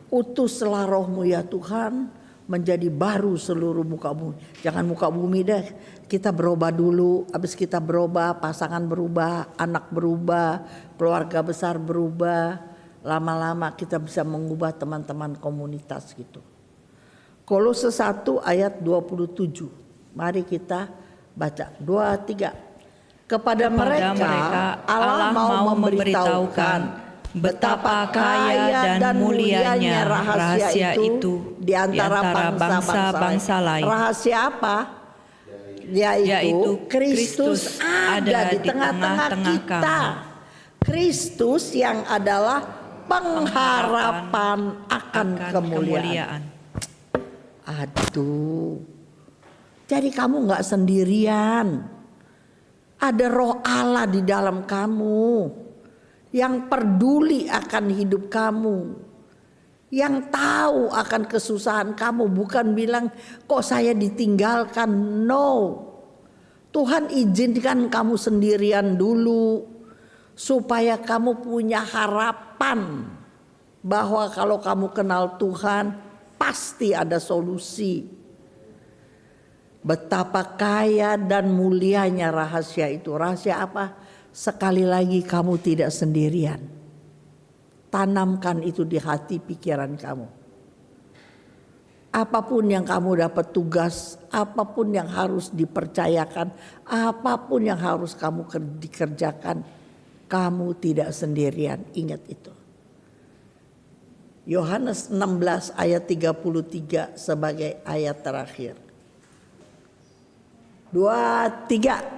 [SPEAKER 1] Utuslah rohmu ya Tuhan, menjadi baru seluruh muka bumi. Jangan muka bumi deh. Kita berubah dulu, habis kita berubah, pasangan berubah, anak berubah, keluarga besar berubah. Lama-lama kita bisa mengubah teman-teman komunitas gitu. Kolose 1 ayat 27. Mari kita baca. 2, 3. Kepada mereka Allah mau memberitahukan betapa kaya dan mulianya rahasia itu di antara bangsa-bangsa lain. Rahasia apa? Yaitu Kristus ada di tengah-tengah kita. Kristus yang adalah pengharapan akan kemuliaan. Aduh. Jadi kamu gak sendirian. Ada Roh Allah di dalam kamu. Yang peduli akan hidup kamu, yang tahu akan kesusahan kamu, bukan bilang kok saya ditinggalkan. No, Tuhan izinkan kamu sendirian dulu supaya kamu punya harapan bahwa kalau kamu kenal Tuhan pasti ada solusi. Betapa kaya dan mulianya rahasia itu. Rahasia apa? Sekali lagi kamu tidak sendirian. Tanamkan itu di hati pikiran kamu. Apapun yang kamu dapat tugas, apapun yang harus dipercayakan, apapun yang harus kamu dikerjakan, kamu tidak sendirian. Ingat itu. Yohanes 16 ayat 33 sebagai ayat terakhir. 2, 3.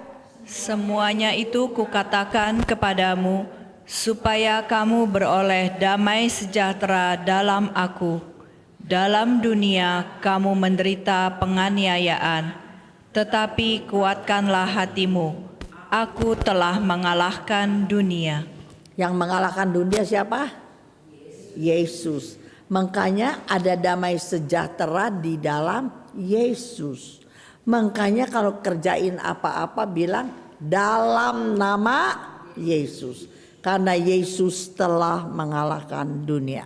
[SPEAKER 2] Semuanya itu kukatakan kepadamu, supaya kamu beroleh damai sejahtera dalam aku. Dalam dunia kamu menderita penganiayaan, tetapi kuatkanlah hatimu. Aku telah mengalahkan dunia.
[SPEAKER 1] Yang mengalahkan dunia siapa? Yesus. Makanya ada damai sejahtera di dalam Yesus. Makanya kalau kerjain apa-apa bilang dalam nama Yesus. Karena Yesus telah mengalahkan dunia.